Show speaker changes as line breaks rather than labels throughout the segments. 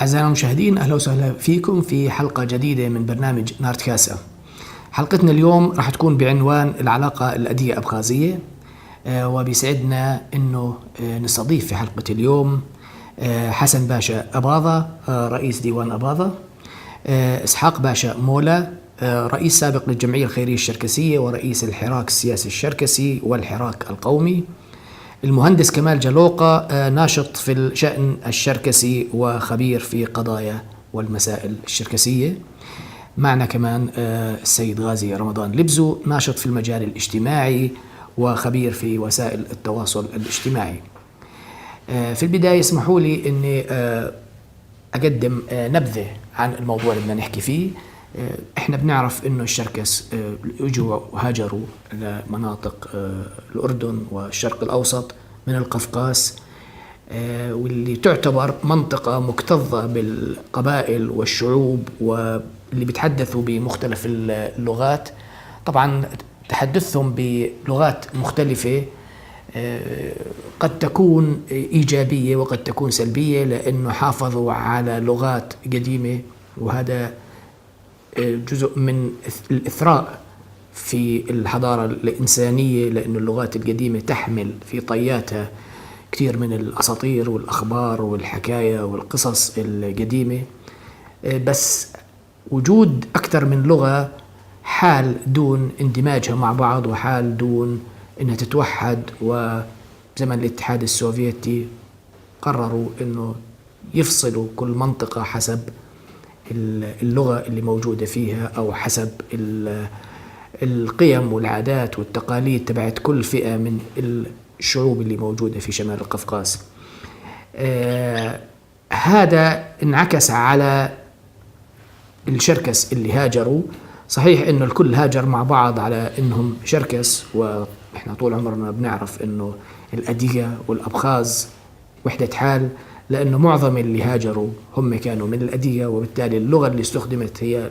أعزائنا المشاهدين، أهلا وسهلا فيكم في حلقة جديدة من برنامج نارتكاسا. حلقتنا اليوم راح تكون بعنوان العلاقة الأدية أبخازية، وبيسعدنا أنه نستضيف في حلقة اليوم حسن باشا أباظة، رئيس ديوان أباظة، إسحاق باشا مولا، رئيس سابق للجمعية الخيرية الشركسية ورئيس الحراك السياسي الشركسي والحراك القومي، المهندس كمال جلوقة، ناشط في الشأن الشركسي وخبير في قضايا والمسائل الشركسية. معنا كمان السيد غازي رمضان لبزو، ناشط في المجال الاجتماعي وخبير في وسائل التواصل الاجتماعي. في البداية اسمحوا لي أني أقدم نبذة عن الموضوع اللي بدنا نحكي فيه. احنا بنعرف انه الشركس اجوا وهاجروا لمناطق الاردن والشرق الاوسط من القفقاز، واللي تعتبر منطقة مكتظة بالقبائل والشعوب واللي بيتحدثوا بمختلف اللغات. طبعا تحدثهم بلغات مختلفة قد تكون إيجابية وقد تكون سلبية، لأنه حافظوا على لغات قديمة، وهذا جزء من الإثراء في الحضارة الإنسانية، لأن اللغات القديمة تحمل في طياتها كثير من الأساطير والأخبار والحكاية والقصص القديمة. بس وجود أكثر من لغة حال دون اندماجها مع بعض، وحال دون أنها تتوحد. وزمن الاتحاد السوفيتي قرروا أنه يفصلوا كل منطقة حسب اللغة اللي موجودة فيها، أو حسب القيم والعادات والتقاليد تبعت كل فئة من الشعوب اللي موجودة في شمال القفقاز. هذا انعكس على الشركس اللي هاجروا. صحيح إنه الكل هاجر مع بعض على إنهم شركس، وإحنا طول عمرنا بنعرف إنه الأدية والأبخاز وحدة حال، لأنه معظم اللي هاجروا هم كانوا من الأدية، وبالتالي اللغة اللي استخدمت هي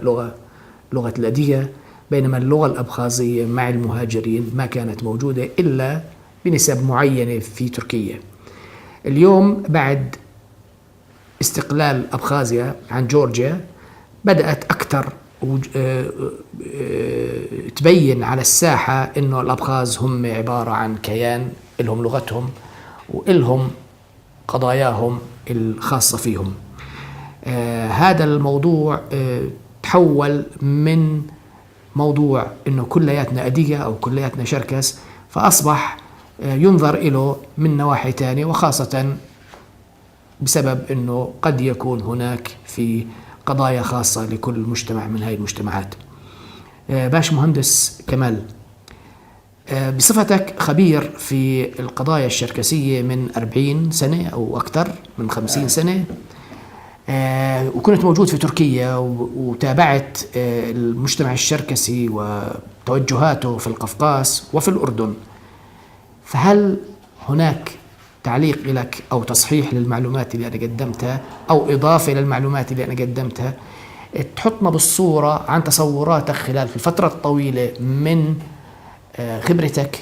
لغة الأدية، بينما اللغة الأبخازية مع المهاجرين ما كانت موجودة إلا بنسب معينة في تركيا. اليوم بعد استقلال أبخازيا عن جورجيا بدأت أكثر تبين على الساحة إنه الأبخاز هم عبارة عن كيان إلهم لغتهم وإلهم قضاياهم الخاصة فيهم. هذا الموضوع تحول من موضوع إنه كلياتنا أدية أو كلياتنا شركس، فأصبح ينظر إله من نواحي تانية، وخاصة بسبب إنه قد يكون هناك في قضايا خاصة لكل مجتمع من هاي المجتمعات. باش مهندس كمال، بصفتك خبير في القضايا الشركسية من 40 سنة أو أكثر من 50 سنة، وكنت موجود في تركيا وتابعت المجتمع الشركسي وتوجهاته في القفقاز وفي الأردن، فهل هناك تعليق لك أو تصحيح للمعلومات اللي أنا قدمتها أو إضافة للمعلومات اللي أنا قدمتها تحطنا بالصورة عن تصوراتك خلال الفترة الطويلة من خبرتك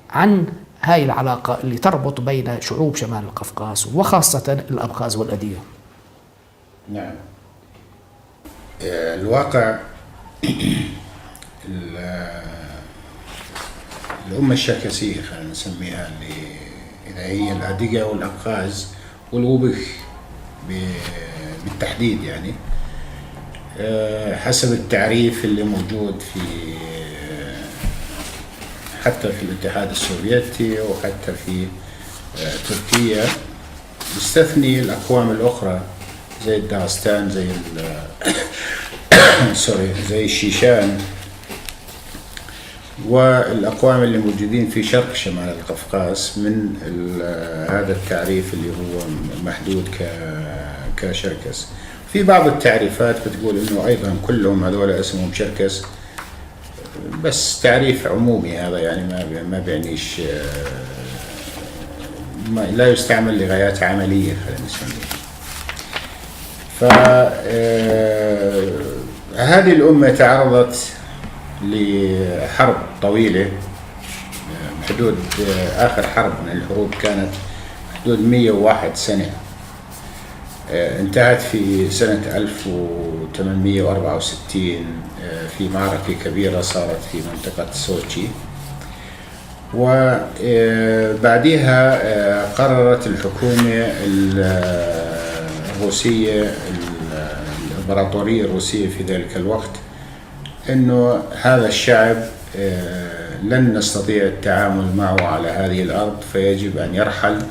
عن هاي العلاقة اللي تربط بين شعوب شمال القفقاز وخاصة الأبخاز والأدية؟
نعم، الواقع الأمة الشركسية خلينا نسميها، اللي إذا هي الأدية والأبخاز والوبخ بالتحديد، يعني حسب التعريف اللي موجود في حتى في الاتحاد السوفيتي وحتى في تركيا، يستثني الأقوام الأخرى زي الداغستان، زي الشيشان، والأقوام اللي موجودين في شرق شمال القفقاز من هذا التعريف اللي هو محدود كشركس. في بعض التعريفات بتقول إنه أيضا كلهم هذول اسمهم شركس، بس تعريف عمومي هذا، يعني ما بيعنيش، لا يستعمل لغايات عملية خلينا نسميه. فهذه الأمة تعرضت لحرب طويلة، حدود آخر حرب من الحروب كانت حدود 101 سنة، انتهت في سنة 1864 في معركة كبيرة صارت في منطقة سوتشي. وبعدها قررت الحكومة الروسية، الإمبراطورية الروسية في ذلك الوقت، أنه هذا الشعب لن نستطيع التعامل معه على هذه الأرض، فيجب أن يرحل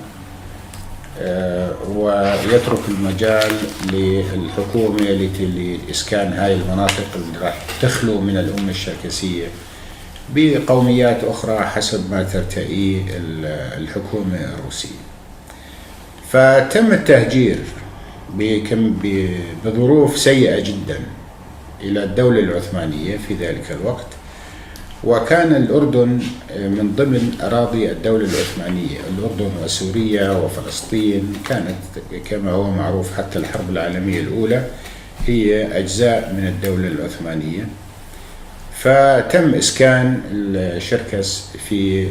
ويترك المجال للحكومة لإسكان هاي المناطق اللي راح تخلو من الأمة الشركسية بقوميات أخرى حسب ما ترتئي الحكومة الروسية. فتم التهجير بظروف سيئة جدا إلى الدولة العثمانية في ذلك الوقت، وكان الأردن من ضمن أراضي الدولة العثمانية. الأردن وسوريا وفلسطين كانت كما هو معروف حتى الحرب العالمية الأولى هي أجزاء من الدولة العثمانية. فتم إسكان الشركس في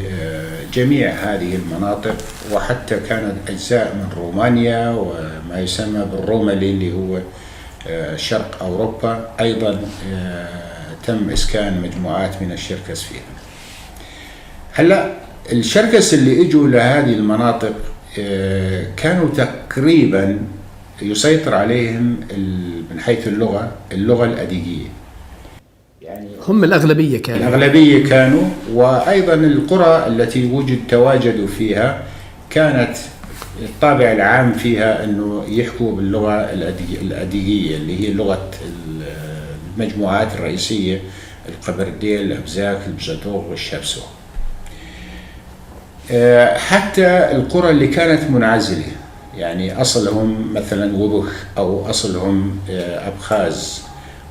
جميع هذه المناطق، وحتى كانت أجزاء من رومانيا وما يسمى بالروملي اللي هو شرق أوروبا أيضا تم إسكان مجموعات من الشركس فيها. هلأ الشركس اللي اجوا لهذه المناطق كانوا تقريبا يسيطر عليهم من حيث اللغة الأديجية،
يعني هم الأغلبية
كانوا. وأيضا القرى التي تواجدوا فيها كانت الطابع العام فيها أنه يحكوا باللغة الأديجية اللي هي لغة المجموعات الرئيسية: القبرديل، الأبزاك، البجدوغ والشابسو. حتى القرى اللي كانت منعزلة، يعني أصلهم مثلا وبخ أو أصلهم أبخاز.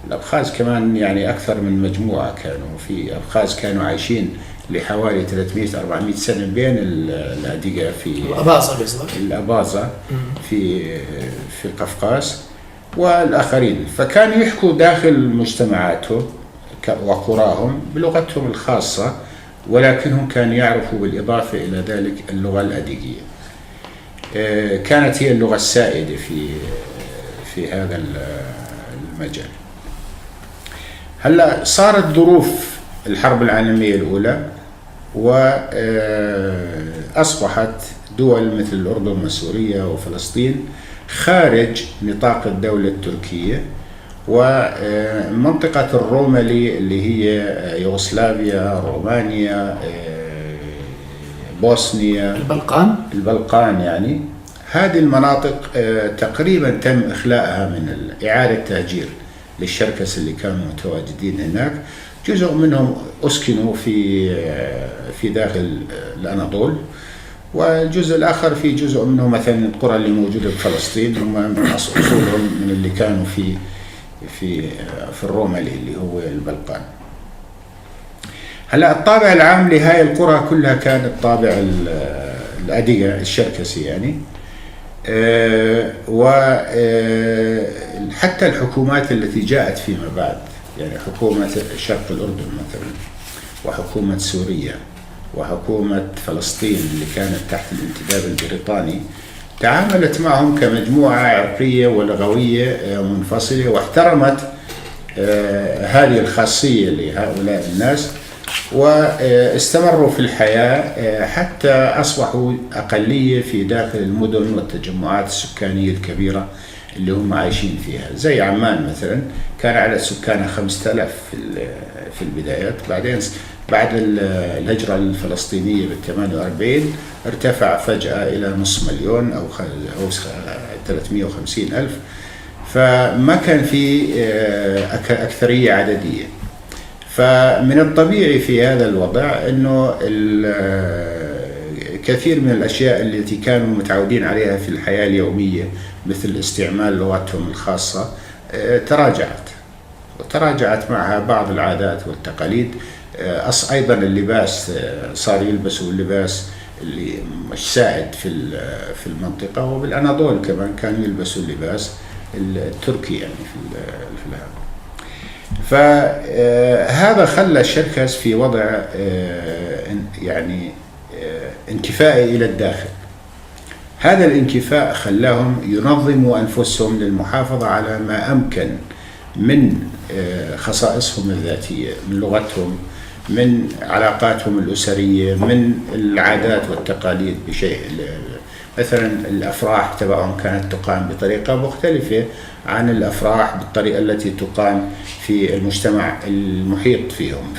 الأبخاز كمان يعني أكثر من مجموعة، كانوا في أبخاز كانوا عايشين لحوالي 300-400 سنة بين الأديجة في الأباظة في القفقاز والآخرين. فكانوا يحكوا داخل مجتمعاتهم وقراهم بلغتهم الخاصة، ولكنهم كانوا يعرفوا بالإضافة إلى ذلك اللغة الأديجية. كانت هي اللغة السائدة في هذا المجال. هلا صارت ظروف الحرب العالمية الأولى، وأصبحت دول مثل الأردن وسوريا وفلسطين خارج نطاق الدولة التركية، ومنطقة الروملي اللي هي يوغوسلافيا، رومانيا، بوسنيا، البلقان يعني هذه المناطق تقريبا تم إخلاءها من إعادة تهجير للشركس اللي كانوا متواجدين هناك. جزء منهم أسكنوا في داخل الأناضول، والجزء الآخر في جزء منهم مثلا القرى اللي موجودة في فلسطين هم من أصولهم من اللي كانوا في الروملي اللي هو البلقان. هلا الطابع العام لهاي القرى كلها كان الطابع الأديجة الشركسي يعني. وحتى الحكومات التي جاءت فيما بعد، يعني حكومة شرق الأردن مثلا، وحكومة سوريا، وحكومة فلسطين اللي كانت تحت الانتداب البريطاني، تعاملت معهم كمجموعة عرقية ولغوية منفصلة، واحترمت هذه الخاصية لهؤلاء الناس، واستمروا في الحياة حتى أصبحوا أقلية في داخل المدن والتجمعات السكانية الكبيرة اللي هم عايشين فيها. زي عمان مثلا كان عدد سكانها 5000 في البدايات، بعدين بعد الهجرة الفلسطينية بال48 ارتفع فجأة إلى نصف مليون أو 350,000، فما كان في أكثرية عددية. فمن الطبيعي في هذا الوضع أنه كثير من الأشياء التي كانوا متعودين عليها في الحياة اليومية مثل استعمال لغتهم الخاصة تراجعت معها بعض العادات والتقاليد. أيضا اللباس صار يلبسوا اللباس اللي مش سائد في المنطقة، وبالأناضول كمان كانوا يلبسوا اللباس التركي يعني في الهواء. فهذا خلى الشركس في وضع يعني انتفائي إلى الداخل. هذا الانكفاء خلاهم ينظموا أنفسهم للمحافظة على ما أمكن من خصائصهم الذاتية، من لغتهم، من علاقاتهم الأسرية، من العادات والتقاليد بشيء. مثلا الأفراح تبعهم كانت تقام بطريقة مختلفة عن الأفراح بالطريقة التي تقام في المجتمع المحيط فيهم.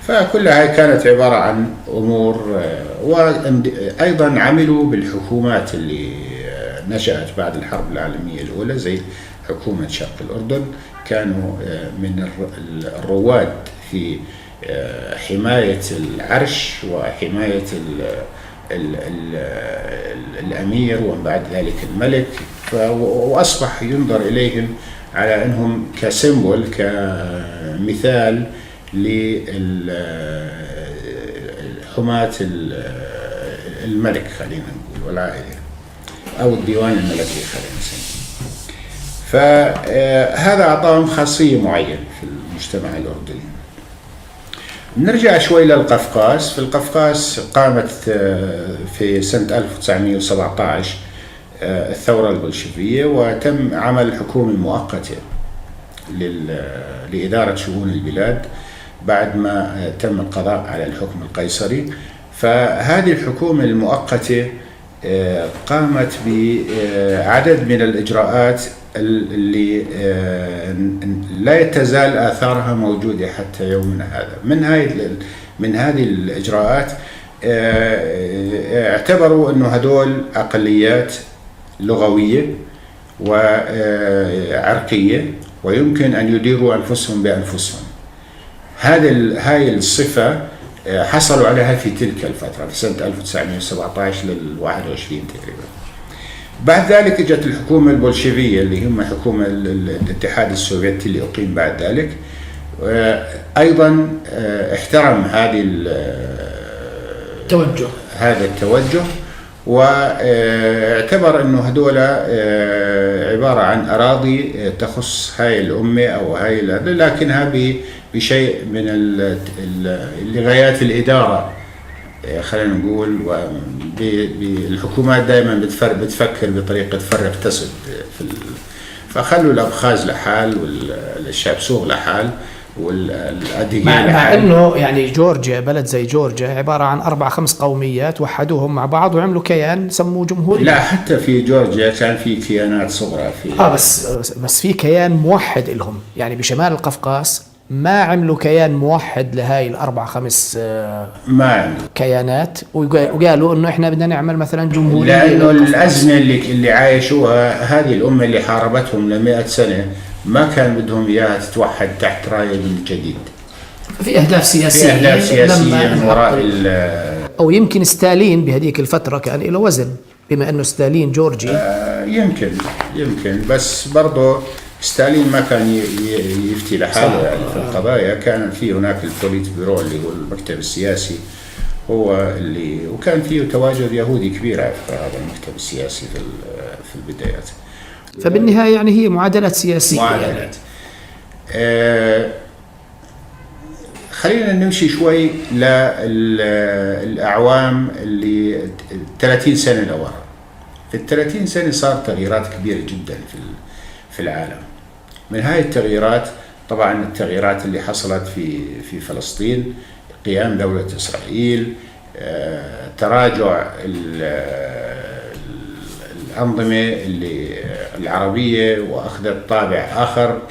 فكلها كانت عبارة عن أمور. وأيضا عملوا بالحكومات اللي نشأت بعد الحرب العالمية الأولى زي حكومة شرق الأردن، كانوا من الرواد في حماية العرش وحماية الأمير ومن بعد ذلك الملك، وأصبح ينظر إليهم على أنهم كسيمبول، كمثال لحماة الملك خلينا نقول والعائلة أو الديوان الملكي خلينا نسميه. فهذا أعطاهم خاصية معينة في المجتمع الأردني. نرجع شوي للقفقاز. في القفقاز قامت في سنة 1917 الثورة البلشفية، وتم عمل حكومة مؤقتة لإدارة شؤون البلاد بعد ما تم القضاء على الحكم القيصري. فهذه الحكومة المؤقتة قامت بعدد من الإجراءات اللي لا تزال آثارها موجودة حتى يومنا هذا. من هذه الإجراءات اعتبروا أنه هدول أقليات لغوية وعرقية ويمكن أن يديروا أنفسهم بأنفسهم. هاي الصفة حصلوا عليها في تلك الفترة في سنة 1917 لل21 تقريبا. بعد ذلك اجت الحكومة البولشيفية اللي هم حكومة الاتحاد السوفيتي اللي أقيم بعد ذلك، أيضا احترم هذا التوجه واعتبر أنه هدول عبارة عن أراضي تخص هاي الأمة أو هاي، لكنها بشيء من لغايات الإدارة خلينا نقول. الحكومات دائما بتفكر بطريقة فرق تسد، فخلوا الأبخاز لحال والشابسوغ لحال والأديجي
مع أنه يعني جورجيا، بلد زي جورجيا عبارة عن 4-5 قوميات وحدوهم مع بعض وعملوا كيان سموه جمهورية.
لا، حتى في جورجيا كان في كيانات صغرى
بس في كيان موحد لهم. يعني بشمال القفقاز ما عملوا كيان موحد لهاي 4-5
ما عملوا
كيانات، وقالوا انه احنا بدنا نعمل مثلا جمهورية.
لانه الازمه اللي عايشوها هذه الامه اللي حاربتهم ل100 سنه ما كان بدهم اياها تتوحد تحت رايه من جديد.
في اهداف سياسيه
من وراء
او يمكن ستالين بهذيك الفتره كان له وزن، بما انه ستالين جورجي.
يمكن بس برضه ستالين ما كان يفتي لحاله يعني في القضايا. كان في هناك البوليت بيرو اللي هو المكتب السياسي هو اللي، وكان فيه تواجد يهودي كبير في هذا المكتب السياسي في البدايات.
فبالنهاية يعني هي معادلات سياسية.
معادلات. خلينا نمشي شوي للأعوام اللي 30 سنة لورا. في 30 سنة صار تغييرات كبيرة جدا في العالم. من هاي التغييرات طبعا التغييرات اللي حصلت في فلسطين، قيام دولة إسرائيل، تراجع الأنظمة العربية وأخذت طابع آخر.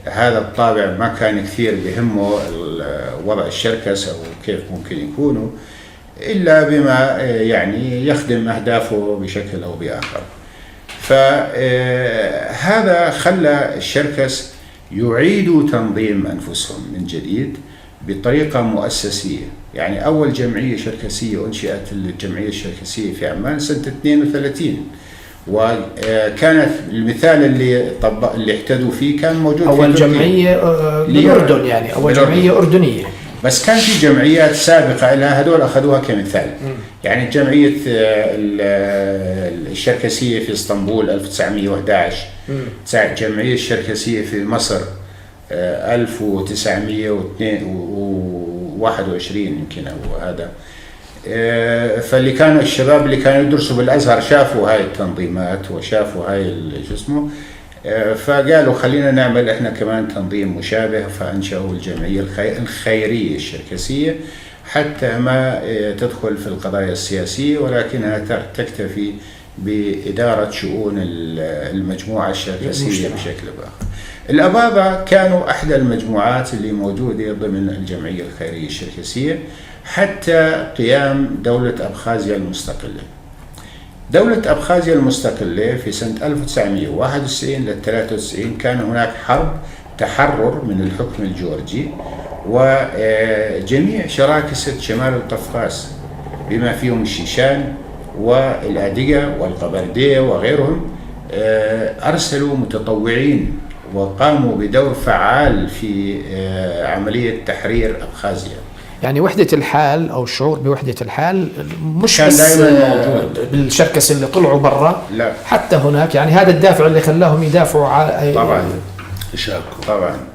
هذا الطابع ما كان كثير بهمه وضع الشركس أو كيف ممكن يكونوا، إلا بما يعني يخدم أهدافه بشكل أو بآخر. فهذا خلى الشركس يعيدوا تنظيم أنفسهم من جديد بطريقة مؤسسية. يعني أول جمعية شركسية أنشئت الجمعية الشركسية في عمان سنة 32، وكانت المثال اللي احتدوا فيه كان موجود
أول جمعية بالأردن، يعني أول جمعية أردنية.
بس كان في جمعيات سابقة لها هدول أخذوها كمثال. يعني جمعية الشركسية في اسطنبول 1911، جمعية الشركسية في مصر 1921 يمكن أو هذا. فاللي كانوا الشباب اللي كانوا يدرسوا بالازهر شافوا هاي التنظيمات وشافوا هاي شو اسمه، فقالوا خلينا نعمل احنا كمان تنظيم مشابه، فانشأوا الجمعيه الخيريه الشركسيه حتى ما تدخل في القضايا السياسيه، ولكنها تكتفي بإدارة شؤون المجموعة الشركسية بشكل آخر. الأبابة كانوا أحدى المجموعات اللي موجودة ضمن الجمعية الخيرية الشركسية حتى قيام دولة أبخازيا المستقلة. دولة أبخازيا المستقلة في سنة 1991 ل 93 كان هناك حرب تحرر من الحكم الجورجي، وجميع شراكسة شمال القفقاز بما فيهم الشيشان والأديقة والقبردية وغيرهم أرسلوا متطوعين وقاموا بدور فعال في عملية تحرير أبخازيا.
يعني وحدة الحال أو الشعور بوحدة الحال مش
كان
بس
بالشركس
اللي طلعوا برا،
لا
حتى هناك، يعني هذا الدافع اللي خلاهم يدافعوا
طبعا
يشاركوا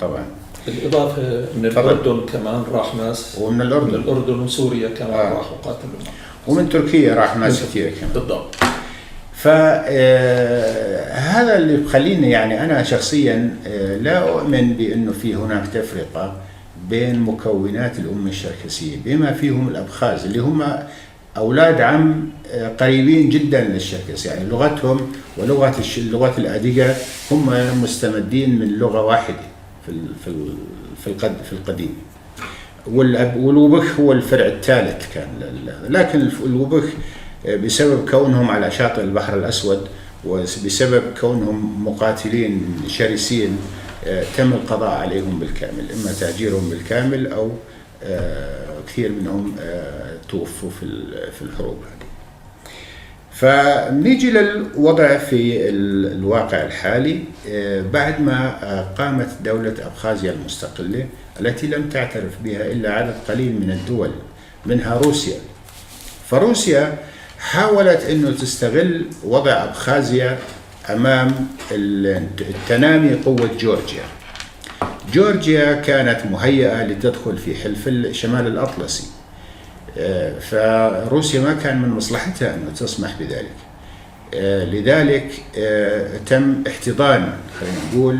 طبعا.
بالإضافة من الأردن كمان راح ناس،
ومن
الأردن وسوريا كمان راحوا قاتلوا،
ومن تركيا راح ناس كثير كمان
بالضبط.
فهذا اللي بخليني يعني أنا شخصيا لا أؤمن بأنه في هناك تفرقة بين مكونات الأمة الشركسية بما فيهم الأبخاز اللي هم أولاد عم قريبين جدا للشركس، يعني لغتهم ولغة الأديقة هم مستمدين من لغة واحدة في القديم. والوبخ هو الفرع الثالث كان، لكن الوبخ بسبب كونهم على شاطئ البحر الأسود وبسبب كونهم مقاتلين شرسين تم القضاء عليهم بالكامل، إما تهجيرهم بالكامل أو كثير منهم توفوا في الحروب هذه. فنيجي للوضع في الواقع الحالي بعد ما قامت دولة أبخازيا المستقلة التي لم تعترف بها إلا عدد قليل من الدول منها روسيا. فروسيا حاولت أنه تستغل وضع أبخازيا أمام التنامي قوة جورجيا. جورجيا كانت مهيئة لتدخل في حلف الشمال الأطلسي، فروسيا ما كان من مصلحتها أن تسمح بذلك. لذلك تم احتضان خلينا نقول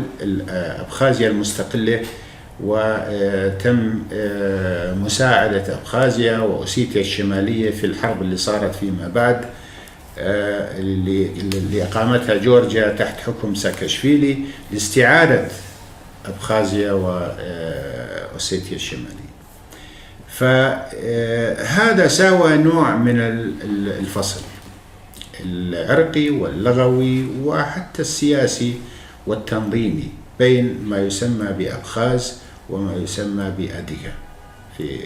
أبخازيا المستقلة، وتم مساعدة أبخازيا وأوسيتيا الشمالية في الحرب اللي صارت فيما بعد اللي أقامتها جورجيا تحت حكم ساكاشفيلي لاستعادة أبخازيا وأوسيتيا الشمالية. فهذا ساوى نوع من الفصل العرقي واللغوي وحتى السياسي والتنظيمي بين ما يسمى بأبخاز وما يسمى بأديقة في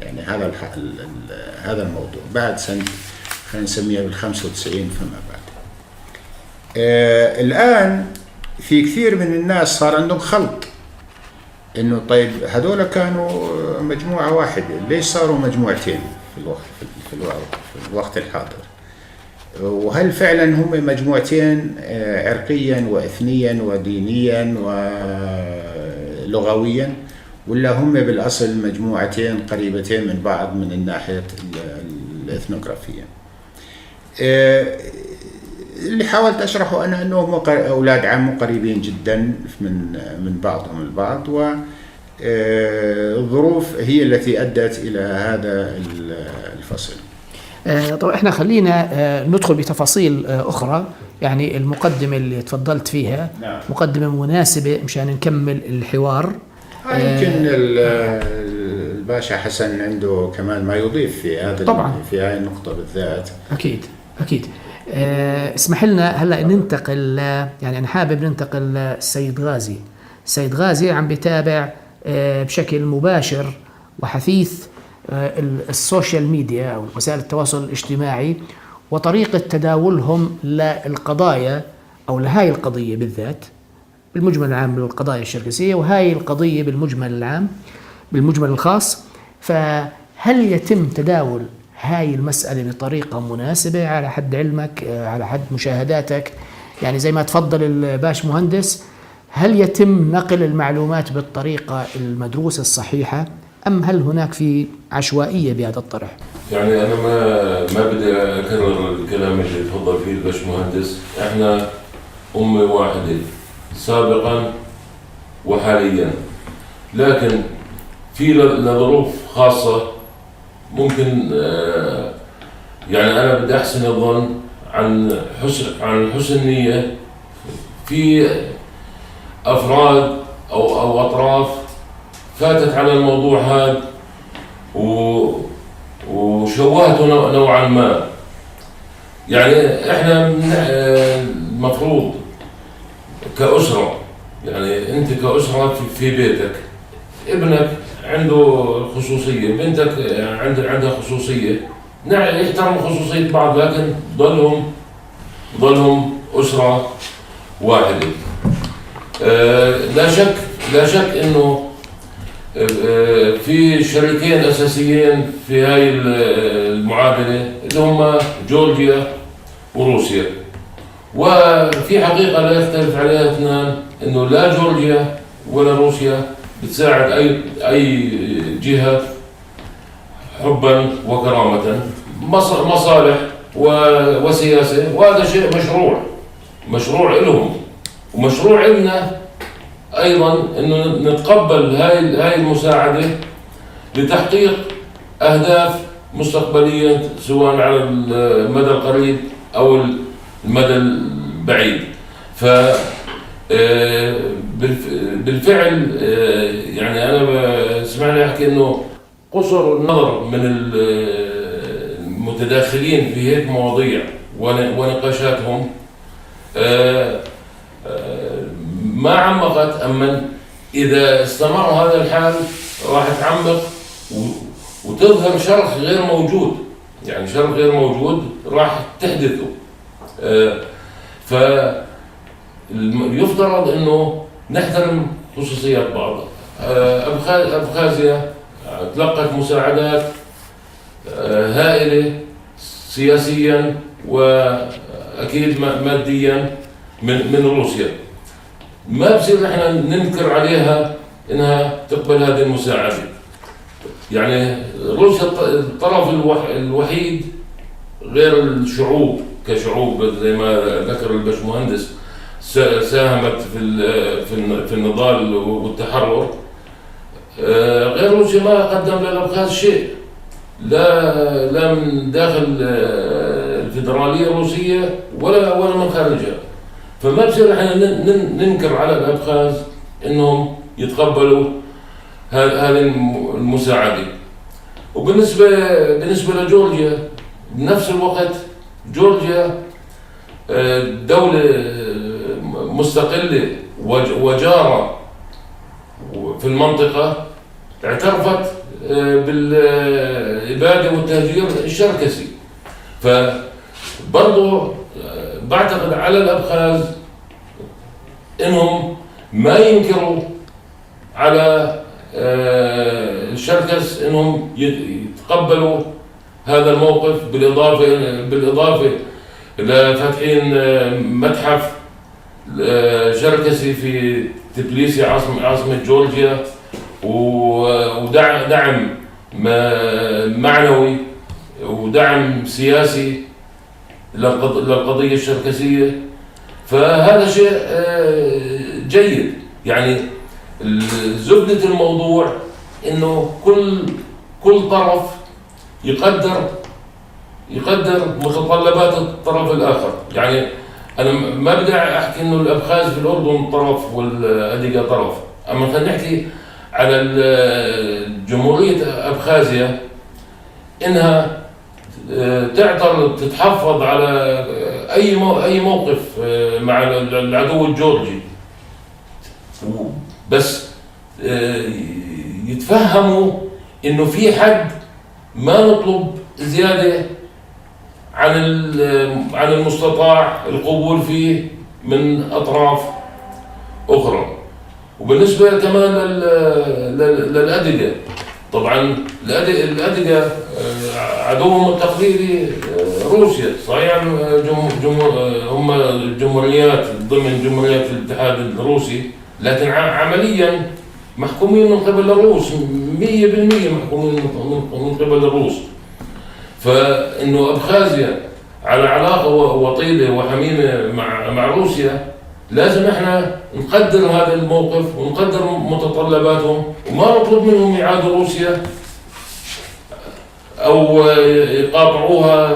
يعني هذا الموضوع بعد سنة خلينا نسميها بال95 فما بعد. الآن في كثير من الناس صار عندهم خلط إنه طيب هذول كانوا مجموعة واحدة، ليش صاروا مجموعتين في الوقت الحاضر؟ وهل فعلا هم مجموعتين عرقيا وإثنيا ودينيا ولغويا، ولا هم بالأصل مجموعتين قريبتين من بعض من الناحية الإثنوغرافية؟ اللي حاولت أشرحه أنا أنهم أولاد عم قريبين جدا من بعضهم البعض، والظروف هي التي أدت إلى هذا الفصل.
طبعا احنا خلينا ندخل بتفاصيل أخرى، يعني المقدمة اللي تفضلت فيها
نعم.
مقدمة مناسبة مشان نكمل الحوار.
يمكن الباشا حسن عنده كمان ما يضيف في هذا
طبعا
في هذه النقطة بالذات.
أكيد. اسمح لنا هلا ننتقل، يعني أنا حابب ننتقل للسيد غازي. السيد غازي عم بيتابع بشكل مباشر وحثيث السوشيال ميديا أو وسائل التواصل الاجتماعي وطريقة تداولهم للقضايا أو لهاي القضية بالذات بالمجمل العام للقضايا الشركسية، وهاي القضية بالمجمل العام بالمجمل الخاص. فهل يتم تداول هاي المسألة بطريقة مناسبة على حد علمك، على حد مشاهداتك؟ يعني زي ما تفضل الباش مهندس، هل يتم نقل المعلومات بالطريقة المدروسة الصحيحة أم هل هناك في عشوائية بهذا الطرح؟
يعني أنا ما بدي أكرر الكلام اللي تفضل فيه الباشمهندس. إحنا أمة واحدة سابقا وحاليا، لكن في لظروف خاصة ممكن يعني أنا بدي أحسن الظن عن حسن نية في أفراد أو أطراف فاتت على الموضوع هذا وشوهته نوعا ما. يعني احنا المفروض كأسرة، يعني انت كأسرة في بيتك ابنك عنده خصوصية، بنتك عندها خصوصية، يحترموا خصوصية بعض، لكن ضلهم أسرة واحدة. لا شك انه في شريكين اساسيين في هاي المعادله اللي هم جورجيا وروسيا، وفي حقيقه لا يختلف عليها اثنان، انه لا جورجيا ولا روسيا بتساعد اي جهه حبا وكرامه، مصالح وسياسه، وهذا شيء مشروع لهم ومشروع لنا ايضا، انه نتقبل هاي المساعده لتحقيق اهداف مستقبليه سواء على المدى القريب او المدى البعيد. ف بالفعل يعني انا سمعني احكي انه قصر النظر من المتداخلين في هيك مواضيع ونقاشاتهم ما عمقت. أما إذا استمر هذا الحال راح تعمق وتظهر شرخ غير موجود، يعني شرخ غير موجود راح تحدثه. فيفترض إنه نحترم خصوصيات بعض. أبخازيا تلقت مساعدات هائلة سياسيا وأكيد ماديا من روسيا. ما بصير احنا ننكر عليها انها تقبل هذه المساعده. يعني روسيا الطرف الوحيد غير الشعوب كشعوب زي ما ذكر الباشمهندس ساهمت في النضال والتحرر. غير روسيا ما قدم للابخاز شيء، لا من داخل الفيدراليه الروسيه ولا من خارجها. فما بصير احنا ننكر على الابخاز انهم يتقبلوا هذه المساعده. وبالنسبه لجورجيا بنفس الوقت، جورجيا دوله مستقله وجاره في المنطقه، اعترفت بالاباده والتهجير الشركسي. فبرضه بعتقد على الأبخاز إنهم ما ينكروا على الشركس إنهم يتقبلوا هذا الموقف، بالإضافة إلى فاتحين متحف شركسي في تبليسي عاصمة جورجيا، ودعم معنوي ودعم سياسي للقضية الشركسية. فهذا شيء جيد. يعني زبدة الموضوع إنه كل طرف يقدر متطلبات الطرف الآخر. يعني أنا ما بدي أحكي إنه الأبخاز في الأردن طرف والأديقة طرف، أما خلينا نحكي على جمهورية أبخازيا إنها تعترض تتحفظ على أي موقف مع العدو الجورجي، بس يتفهموا إنه في حد ما نطلب زيادة عن المستطاع القبول فيه من أطراف أخرى. وبالنسبة كمان للأدقة، طبعا الأدقة عدوهم التقليدي روسيا، صحيح هم جمهوريات ضمن جمهوريات الاتحاد الروسي، لكن عمليا محكومين من قبل الروس 100% محكومين من قبل الروس. فإنه أبخازيا على علاقة وطيدة وحميمة مع روسيا، لازم احنا نقدر هذا الموقف ونقدر متطلباتهم، وما نطلب منهم إعادة روسيا أو يقاطعوها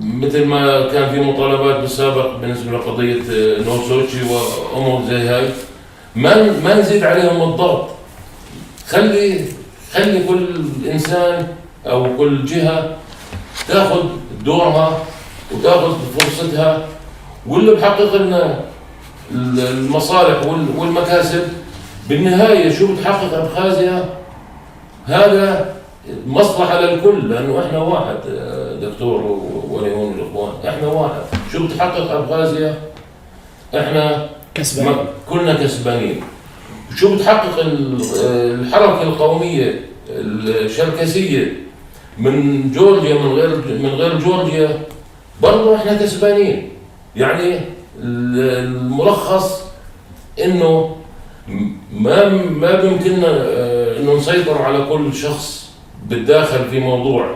مثل ما كان في مطالبات بالسابق بالنسبة لقضية نوسوتشي وأمور زي هاي. ما نزيد عليهم الضغط. خلي كل إنسان أو كل جهة تاخذ دورها وتاخذ فرصتها، واللي بحقق لنا المصالح والمكاسب بالنهاية شو بتحقق أبخازيا، هذا مصلحة للكل، لأنه إحنا واحد دكتور وليون الإخوان، إحنا واحد. شو بتحقق أبخازيا؟ إحنا
كسبانين،
كلنا كسبانين. شو بتحقق الحركة القومية الشركسية من جورجيا من غير جورجيا؟ برضه إحنا كسبانين. يعني الملخص إنه ما بيمكننا إنه نسيطر على كل شخص بالداخل في موضوع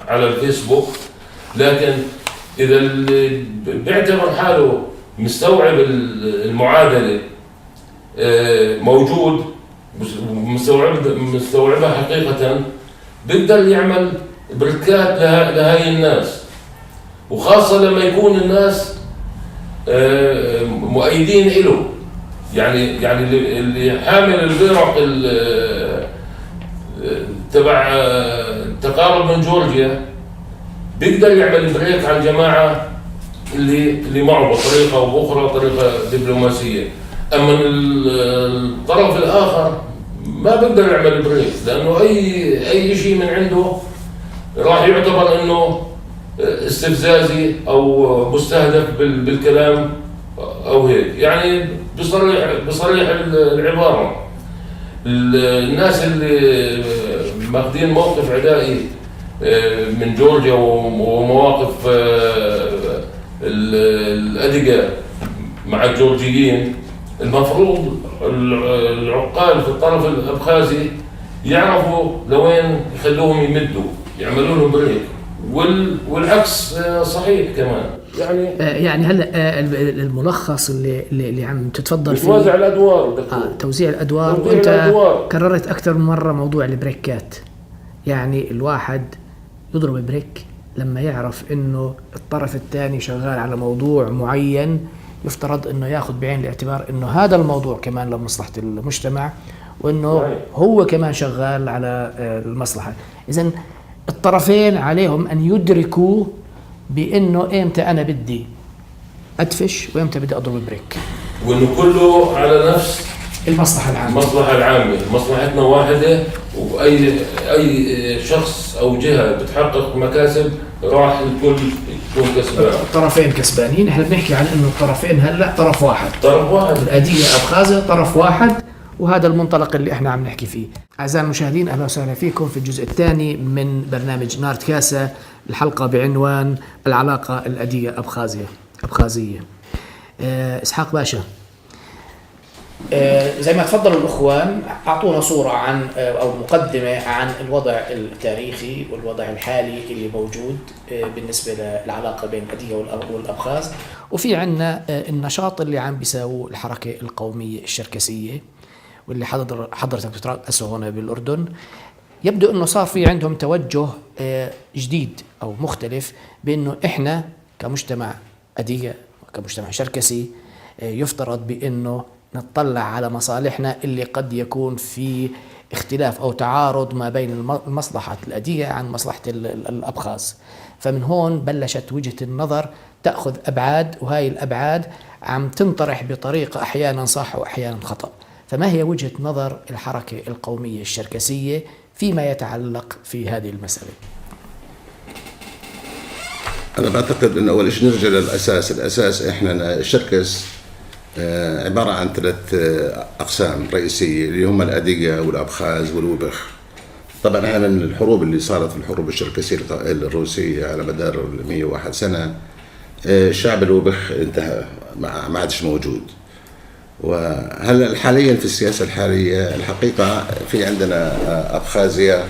على الفيسبوك، لكن إذا اللي بيعتبر حاله مستوعب المعادلة موجود مستوعبها حقيقة، بيقدر يعمل بركات لهاي الناس، وخاصة لما يكون الناس مؤيدين إله. يعني اللي حامل البيرق تبع التقارب من جورجيا بيقدر يعمل بريك على الجماعة اللي معه بطريقة أو بأخرى، طريقة دبلوماسية. أما الطرف الآخر ما بيقدر يعمل بريك، لأنه أي شيء من عنده راح يعتبر إنه استفزازي أو مستهدف بالكلام أو هيك. يعني بصريح العبارة، الناس اللي ماخذين موقف عدائي من جورجيا ومواقف الأدقة مع الجورجيين، المفروض العقال في الطرف الأبخازي يعرفوا لوين يخلوهم يمدوا، يعملوا لهم بريك، والعكس صحيح كمان.
يعني هلا الملخص اللي عم تتفضل فيه
توزيع الادوار
توزيع الادوار، وانت كررت اكثر من مره موضوع البريكات. يعني الواحد يضرب بريك لما يعرف انه الطرف الثاني شغال على موضوع معين، يفترض انه ياخذ بعين الاعتبار انه هذا الموضوع كمان لمصلحه المجتمع، وانه هو كمان شغال على المصلحه. اذا الطرفين عليهم ان يدركوا بانه امتى انا بدي ادفش وامتى بدي اضرب بريك،
وانه كله على نفس
المصلحه العامه.
مصلحتنا واحده، واي شخص او جهه بتحقق مكاسب راح الكل يكون كسبان.
الطرفين كسبانين. احنا بنحكي عن انه الطرفين هلا طرف واحد. الأدية أبخازيا طرف واحد، وهذا المنطلق اللي احنا عم نحكي فيه. أعزائي المشاهدين، أهلا وسهلا فيكم في الجزء الثاني من برنامج نارد كاسة، الحلقة بعنوان العلاقة الأدية أبخازية. إسحاق باشا، زي ما تفضلوا الأخوان، أعطونا صورة عن أو مقدمة عن الوضع التاريخي والوضع الحالي اللي موجود بالنسبة للعلاقة بين الأدية والأبخاز، وفي عنا النشاط اللي عم بيساووه الحركة القومية الشركسية واللي حضرتك بترأسه هنا بالأردن. يبدو أنه صار في عندهم توجه جديد أو مختلف، بأنه إحنا كمجتمع أدية وكمجتمع شركسي يفترض بأنه نطلع على مصالحنا اللي قد يكون في اختلاف أو تعارض ما بين مصلحة الأدية عن مصلحة الأبخاز. فمن هون بلشت وجهة النظر تأخذ أبعاد، وهاي الأبعاد عم تنطرح بطريقة أحيانا صح وأحيانا خطأ. فما هي وجهة نظر الحركة القومية الشركسية فيما يتعلق في هذه المسألة؟
أنا بعتقد أن أول شيء نرجع للأساس. الأساس إحنا الشركس عبارة عن 3 أقسام رئيسية اللي هم الأدية والأبخاز والوبخ. طبعا احنا من الحروب اللي صارت في الحروب الشركسية الروسية على مدار 101 سنة، شعب الوبخ انتهى، ما عادش موجود. وهلا حاليا في السياسة الحالية الحقيقة في عندنا أبخازيا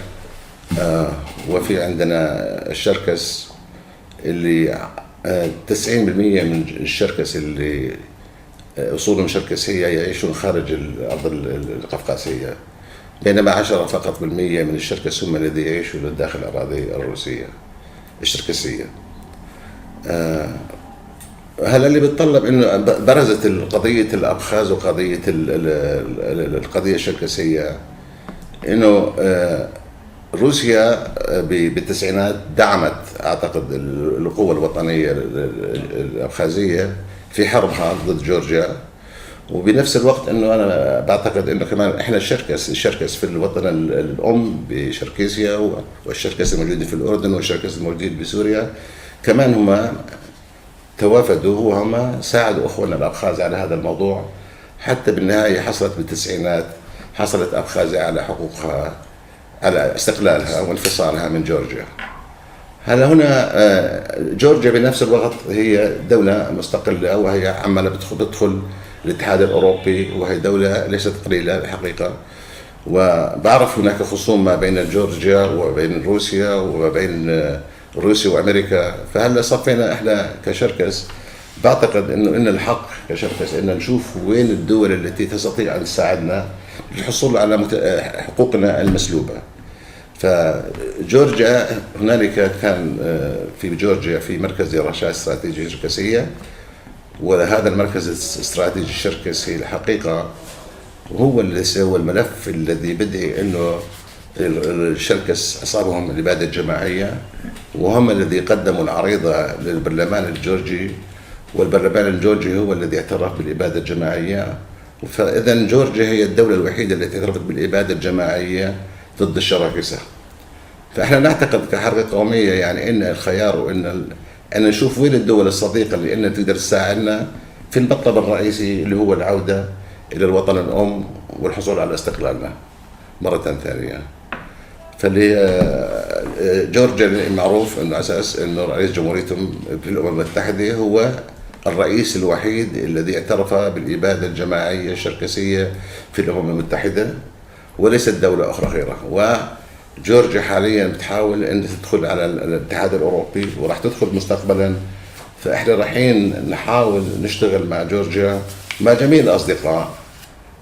وفي عندنا الشركس اللي 90% من الشركس اللي أصولهم شركسية يعيشون خارج الأرض القفقازية، بينما 10 فقط بالمية من الشركس هم الذين يعيشون داخل الأراضي الروسية الشركسية. هلا اللي بتطلب انه برزت قضيه الابخاز وقضيه القضيه الشركسيه، انه روسيا بالتسعينات دعمت اعتقد القوه الوطنيه الابخازيه في حربها ضد جورجيا، وبنفس الوقت انه انا بعتقد انه كمان احنا الشركس في الوطن الام بشركيسيا، والشركس الموجودين في الاردن، والشركس الموجودين بسوريا كمان هم توافدوا وهم ساعدوا اخواننا الابخاز على هذا الموضوع، حتى بالنهايه حصلت بالتسعينات حصلت ابخازيا على حقوقها، على استقلالها وانفصالها من جورجيا. هلا هنا جورجيا بنفس الوقت هي دوله مستقله، وهي عماله بتدخل الاتحاد الاوروبي، وهي دوله ليست قليله الحقيقه، وبعرف هناك خصوم ما بين جورجيا وبين روسيا وبين روسيا وامريكا. فهلا صفينا احنا كشركس، بعتقد انه الحق كشركس ان نشوف وين الدول التي تستطيع ان تساعدنا للحصول على حقوقنا المسلوبه. فجورجيا هنالك كان في جورجيا في مركز دراسات استراتيجيه شركسيه، وهذا المركز الاستراتيجي الشركسي الحقيقه هو اللي سوى الملف الذي بدأ انه الشركس اصابهم الاباده الجماعيه، وهم الذي قدموا العريضه للبرلمان الجورجي، والبرلمان الجورجي هو الذي اعترف بالاباده الجماعيه. فاذا جورجيا هي الدوله الوحيده التي اعترفت بالاباده الجماعيه ضد الشراكسه. فاحنا نعتقد كحركه قوميه يعني ان الخيار وان نشوف وين الدول الصديقه اللي انها تقدر تساعدنا في المطلب الرئيسي اللي هو العوده الى الوطن الام والحصول على استقلالنا مره ثانيه. فاللي جورجيا معروف انه اساس انه رئيس جمهوريتهم في الامم المتحده هو الرئيس الوحيد الذي اعترف بالاباده الجماعيه الشركسيه في الامم المتحده، وليست دوله اخرى غيرها. وجورجيا حاليا بتحاول ان تدخل على الاتحاد الاوروبي وراح تدخل مستقبلا، فاحنا رايحين نحاول نشتغل مع جورجيا مع جميع الاصدقاء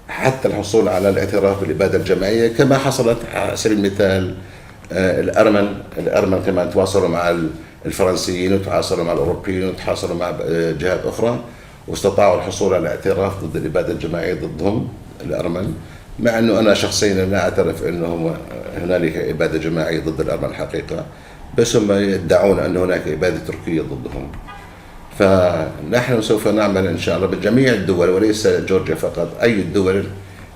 حتى الحصول على الاعتراف بالاباده الجماعيه، كما حصلت على سبيل المثال الارمن كمان تواصلوا مع الفرنسيين وتواصلوا مع الاوروبيين وتواصلوا مع جهات اخرى، واستطاعوا الحصول على اعتراف ضد الاباده الجماعيه ضدهم الارمن، مع انه انا شخصيا لا اعترف انه هنالك اباده جماعيه ضد الارمن حقيقه، بس هم يدعون ان هناك اباده تركيه ضدهم. فنحن سوف نعمل ان شاء الله بجميع الدول وليس جورجيا فقط، اي الدول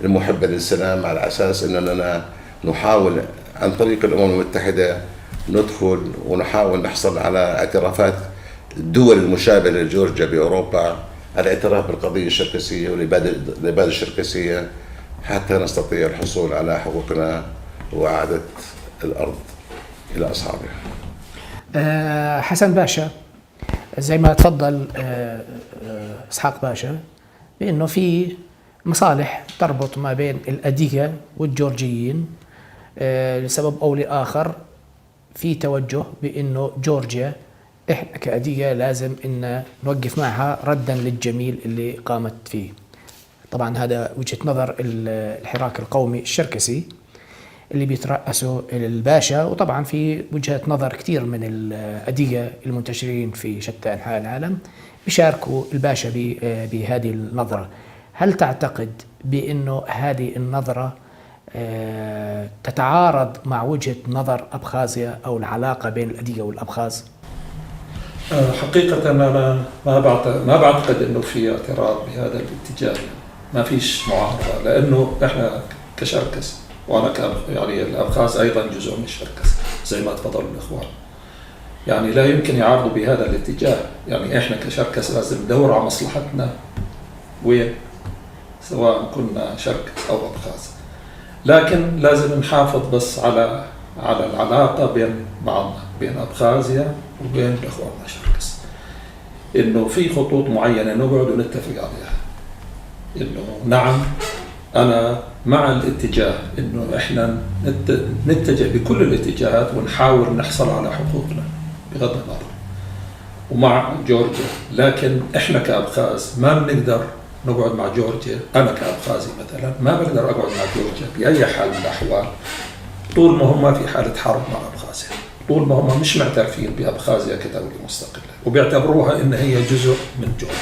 المحبه للسلام، على اساس اننا نحاول عن طريق الامم المتحده ندخل ونحاول نحصل على اعترافات الدول المشابهه لجورجيا باوروبا، الاعتراف بالقضيه الشركسيه والاباده الشركسيه، حتى نستطيع الحصول على حقوقنا واعاده الارض الى اصحابها.
حسن باشا، زي ما تفضل اسحاق باشا بانه في مصالح تربط ما بين الاديغا والجورجيين، لسبب او لاخر في توجه بانه جورجيا احنا كاديغا لازم ان نوقف معها ردا للجميل اللي قامت فيه. طبعا هذا وجهة نظر الحراك القومي الشركسي اللي بيترأسه الباشا، وطبعا في وجهة نظر كثير من الأديغا المنتشرين في شتى أنحاء العالم بيشاركوا الباشا بهذه النظرة. هل تعتقد بأنه هذه النظرة تتعارض مع وجهة نظر أبخازيا أو العلاقة بين الأديغا والأبخاز؟
حقيقة أنا ما بعتقد أنه في اعتراض بهذا الاتجاه، ما فيش معارضة، لأنه إحنا كشركس وأنا يعني الأبخاز أيضا جزء من الشركس زي ما تفضلوا الإخوان، يعني لا يمكن يعارضوا بهذا الاتجاه. يعني إحنا كشركس لازم ندور على مصلحتنا وين، سواء كنا شركس أو أبخاز، لكن لازم نحافظ بس على العلاقة بين بعضنا، بين أبخازيا وبين إخواننا شركس، إنه في خطوط معينة نقعد ونتفق عليها. إنه نعم أنا مع الاتجاه إنه إحنا نتجه بكل الاتجاهات ونحاول نحصل على حقوقنا بغض النظر، ومع جورجيا. لكن إحنا كأبخاز ما بنقدر نقعد مع جورجيا. أنا كأبخازي مثلا ما بقدر أقعد مع جورجيا بأي حال من الأحوال طول ما هم في حالة حرب مع أبخازيا، طول ما هم مش معترفين بأبخازيا كدولة مستقلة وبيعتبروها إن هي جزء من جورجيا.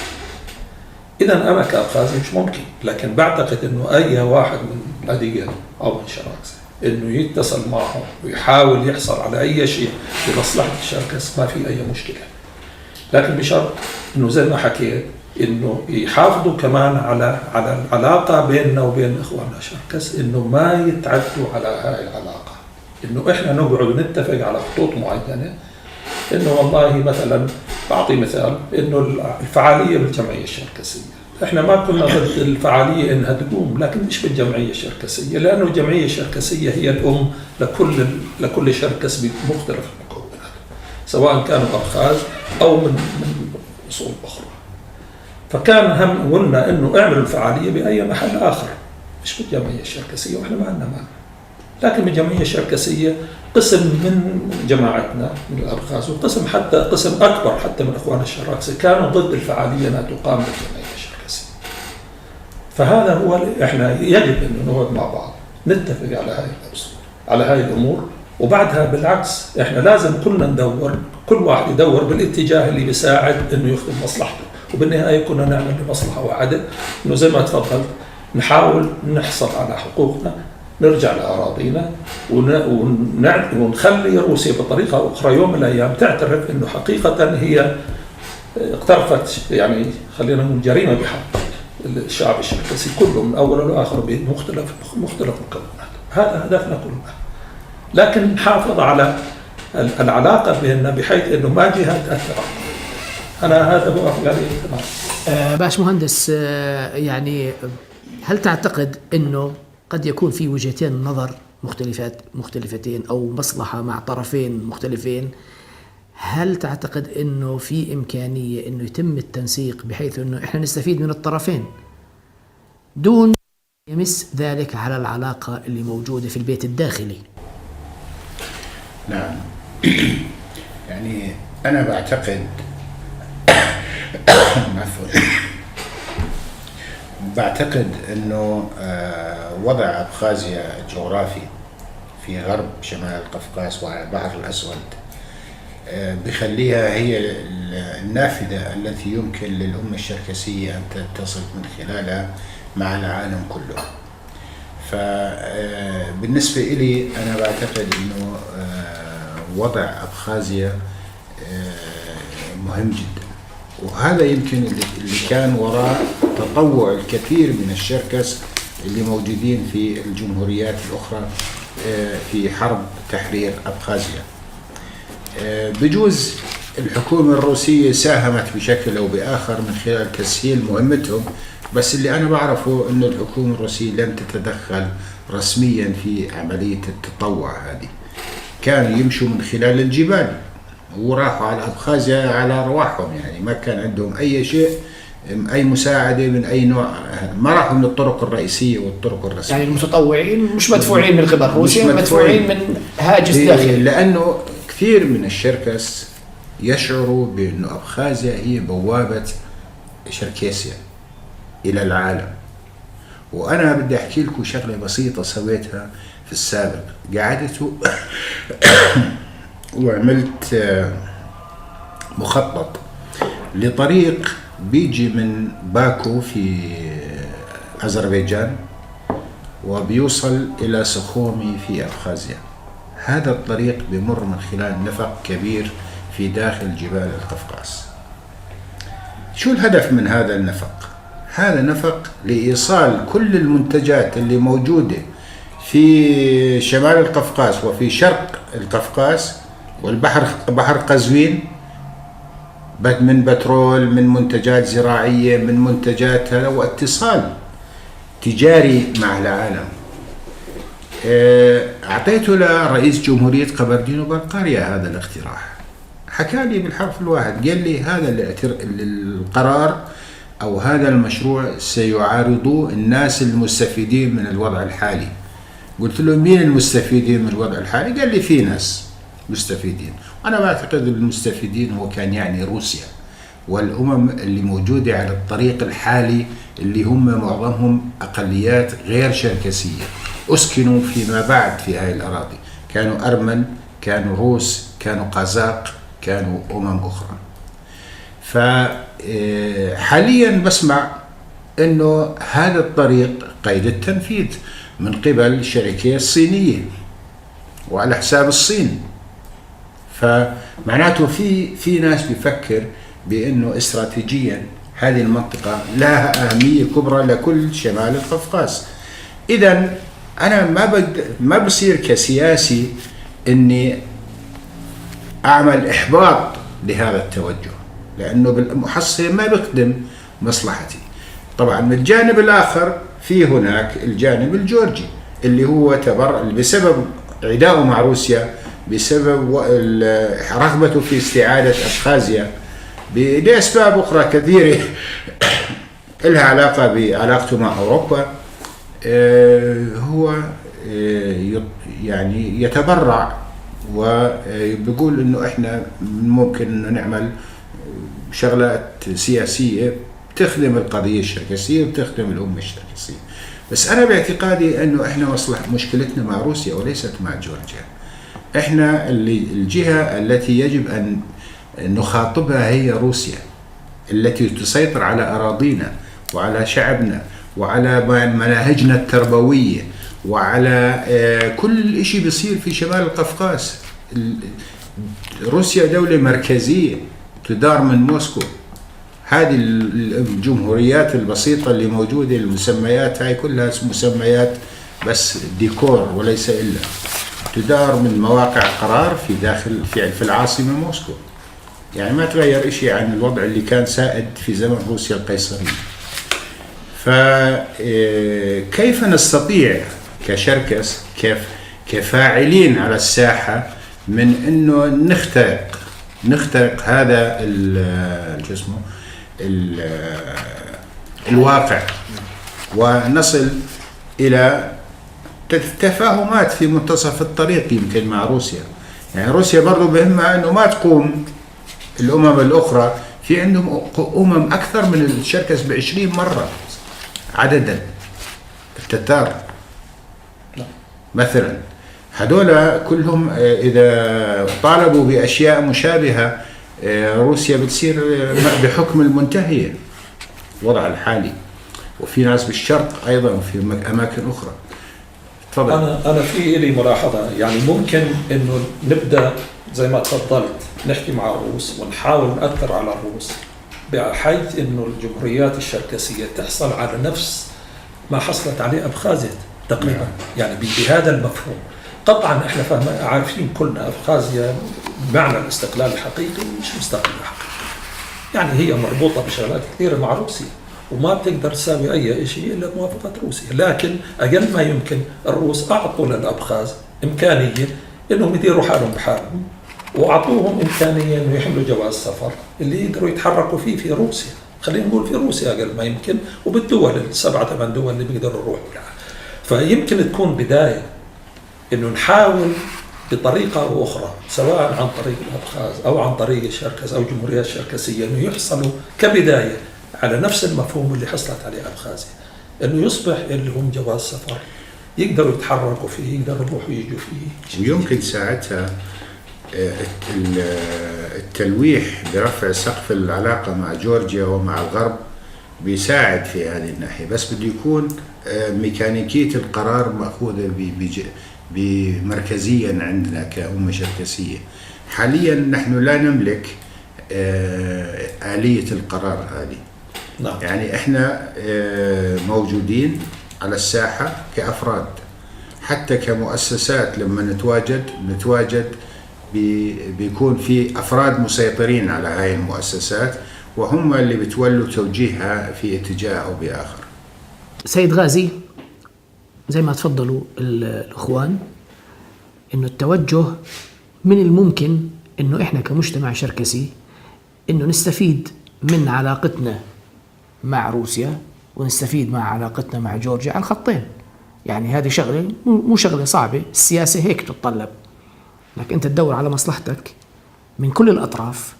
إذا أنا كأبخازي مش ممكن، لكن بعتقد إنه أي واحد من أديجا أو من شراكسة إنه يتصل معهم ويحاول يحصل على أي شيء لمصلحة الشركس ما في أي مشكلة، لكن بشرط إنه زي ما حكيت إنه يحافظوا كمان على العلاقة بيننا وبين إخواننا الشركس، إنه ما يتعدوا على هاي العلاقة، إنه إحنا نقعد ونتفق على خطوط معينة. إنه والله مثلا بعطي مثال إنه الفعالية بالجمعية الشركسية، إحنا ما كنا ضد الفعالية إنها تقوم، لكن مش بالجمعية الشركسية، لأنه الجمعية الشركسية هي الأم لكل شركس بمختلف المكونات، سواء كانوا أبخاز أو من أصول أخرى. فكان هم قلنا إنه اعملوا الفعالية بأي محل آخر مش بالجمعية الشركسية، وإحنا ما عندنا مانع. لكن بالجمعية الشركسية قسم من جماعتنا من الأبخاز وقسم حتى قسم أكبر حتى من إخوان الشراكسة كانوا ضد الفعالية أنها تقام بالجمعية الشركسية. فهذا هو إحنا يجب أن نقعد مع بعض نتفق على هاي الأصول، على هاي الأمور، وبعدها بالعكس إحنا لازم كلنا ندور، كل واحد يدور بالاتجاه اللي بيساعد إنه يخدم مصلحته، وبالنهاية كنا نعمل لمصلحة واحدة، إنه زي ما تفضلت نحاول نحصل على حقوقنا، نرجع لأراضينا ونخلي روسيا بطريقة أخرى يوم من الأيام تعترف إنه حقيقة هي اقترفت، يعني خلينا نقول جريمة بحق الشعب الشركسي كله من أوله لآخره بمختلف مكونات. هذا هدفنا كلنا، لكن نحافظ على العلاقة بيننا بحيث إنه ما جهة تأثر. أنا هذا هو يعني تمام.
باش مهندس، يعني هل تعتقد إنه قد يكون في وجهتين نظر مختلفتين أو مصلحة مع طرفين مختلفين؟ هل تعتقد أنه في إمكانية أنه يتم التنسيق بحيث أنه إحنا نستفيد من الطرفين دون يمس ذلك على العلاقة اللي موجودة في البيت الداخلي؟
نعم. يعني أنا بعتقد بعتقد أنه وضع أبخازيا الجغرافي في غرب شمال القفقاز وعلى البحر الأسود بخليها هي النافذة التي يمكن للأمة الشركسية أن تتصل من خلالها مع العالم كله. فبالنسبة إلي أنا بعتقد أنه وضع أبخازيا مهم جدا، وهذا يمكن اللي كان وراء تطوع الكثير من الشركس اللي موجودين في الجمهوريات الأخرى في حرب تحرير أبخازيا. بجوز الحكومة الروسية ساهمت بشكل أو بآخر من خلال تسهيل مهمتهم، بس اللي أنا بعرفه أن الحكومة الروسية لم تتدخل رسميا في عملية التطوع هذه. كانوا يمشوا من خلال الجبال وراحوا على أبخازيا على أرواحهم، يعني ما كان عندهم أي شيء، أي مساعدة من أي نوع. ما راحوا من الطرق الرئيسية والطرق الرسمية.
يعني المتطوعين مش مدفوعين من قبل روسيا، مدفوعين من هاجس داخلي،
لأنه كثير من الشركس يشعروا بأنه أبخازيا هي بوابة شركيسيا إلى العالم. وأنا بدي أحكي لكم شغلة بسيطة سويتها في السابق. قعدت وعملت مخطط لطريق بيجي من باكو في أذربيجان وبيوصل إلى سخومي في أبخازيا. هذا الطريق بمر من خلال نفق كبير في داخل جبال القفقاز. شو الهدف من هذا النفق؟ هذا نفق لإيصال كل المنتجات اللي موجودة في شمال القفقاز وفي شرق القفقاز والبحر قزوين، من بترول، من منتجات زراعية، من منتجات هذا، واتصال تجاري مع العالم. أعطيته لرئيس جمهورية قبردينو-بلقاريا هذا الاقتراح. حكى لي بالحرف الواحد، قال لي هذا القرار أو هذا المشروع سيعارضوه الناس المستفيدين من الوضع الحالي. قلت له مين المستفيدين من الوضع الحالي؟ قال لي في ناس مستفيدين. أنا بعتقد المستفيدين هو كان يعني روسيا والأمم اللي موجودة على الطريق الحالي، اللي هم معظمهم أقليات غير شركسية أسكنوا فيما بعد في هذه الأراضي، كانوا أرمن، كانوا روس، كانوا قازاق، كانوا أخرى. فحاليا بسمع أنه هذا الطريق قيد التنفيذ من قبل الشركة الصينية وعلى حساب الصين. فمعناته في ناس بيفكر بأنه استراتيجيا هذه المنطقة لها أهمية كبرى لكل شمال القفقاز. إذن أنا ما بصير كسياسي أني أعمل إحباط لهذا التوجه، لأنه بالمحصلة ما بيخدم مصلحتي. طبعا من الجانب الآخر في هناك الجانب الجورجي اللي هو بسبب عداءه مع روسيا، بسبب رغبته في استعادة أبخازيا لأسباب أخرى كثيرة لها علاقة بعلاقته مع أوروبا. هو يعني يتبرع وبيقول إنه إحنا ممكن إنه نعمل شغلات سياسية تخدم القضية الشركسية وتخدم الأمة الشركسية. بس أنا باعتقادي إنه إحنا مشكلتنا مع روسيا وليست مع جورجيا. إحنا الجهة التي يجب أن نخاطبها هي روسيا، التي تسيطر على أراضينا وعلى شعبنا وعلى مناهجنا التربوية وعلى كل شيء بيصير في شمال القفقاز. روسيا دولة مركزية تدار من موسكو. هذه الجمهوريات البسيطة اللي موجودة، المسميات هاي كلها مسميات بس ديكور وليس إلا، تدار من مواقع قرار في العاصمة موسكو. يعني ما تغير إشي عن الوضع اللي كان سائد في زمن روسيا القيصرية. فكيف نستطيع كشركس كفاعلين على الساحة من إنه نخترق هذا الواقع ونصل إلى تفاهمات في منتصف الطريق يمكن مع روسيا. يعني روسيا برضو بهمها أنه ما تقوم الأمم الأخرى، في عندهم أكثر من الشركس ب20 مرة عددا. التتار مثلا هذولا كلهم إذا طالبوا بأشياء مشابهة روسيا بتصير بحكم المنتهية الوضع الحالي. وفي ناس بالشرق أيضا وفي أماكن أخرى. تفضل.
أنا في لي ملاحظة، يعني ممكن إنه نبدأ زي ما تفضلت نحكي مع الروس ونحاول نأثر على الروس بحيث إنه الجمهوريات الشركسية تحصل على نفس ما حصلت عليه أبخازيا تقريبا. يعني بهذا المفهوم طبعا احنا عارفين كلنا أبخازيا بمعنى الاستقلال الحقيقي مش مستقلة حقيقي، يعني هي مربوطة بشغلات كثيرة مع روسيا وما بتقدر تساوي أي شيء إلا موافقة روسيا. لكن أقل ما يمكن الروس أعطوا للأبخاز إمكانية إنهم يديروا حالهم بحالهم، وأعطوهم إمكانية إنه يحملوا جواز سفر اللي يقدروا يتحركوا فيه في روسيا. خلينا نقول في روسيا أقل ما يمكن، وبالدول 7-8 دول اللي بيقدروا يروحوا لها. فيمكن تكون بداية إنه نحاول بطريقة أو أخرى سواء عن طريق الأبخاز أو عن طريق الشركس أو الجمهوريات الشركسية إنه يحصلوا كبداية على نفس المفهوم اللي حصلت عليه أبخازيا، إنه يصبح اللي هم جواز سفر يقدروا يتحركوا فيه، يقدروا يروحوا ويجوا فيه.
ويمكن ساعتها التلويح برفع سقف العلاقة مع جورجيا ومع الغرب بيساعد في هذه الناحية، بس بده يكون ميكانيكية القرار مأخوذة بمركزيا عندنا كأمة شركسية. حاليا نحن لا نملك آلية القرار هذه.
نعم.
يعني احنا موجودين على الساحة كأفراد، حتى كمؤسسات لما نتواجد بيكون في أفراد مسيطرين على هاي المؤسسات وهم اللي بتولوا توجيهها في اتجاه أو بآخر.
سيد غازي، زي ما تفضلوا الأخوان، إنه التوجه من الممكن إنه إحنا كمجتمع شركسي إنه نستفيد من علاقتنا مع روسيا ونستفيد مع علاقتنا مع جورجيا على الخطين. يعني هذه شغلة مو شغلة صعبة، السياسة هيك تتطلب، انك انت تدور على مصلحتك من كل الأطراف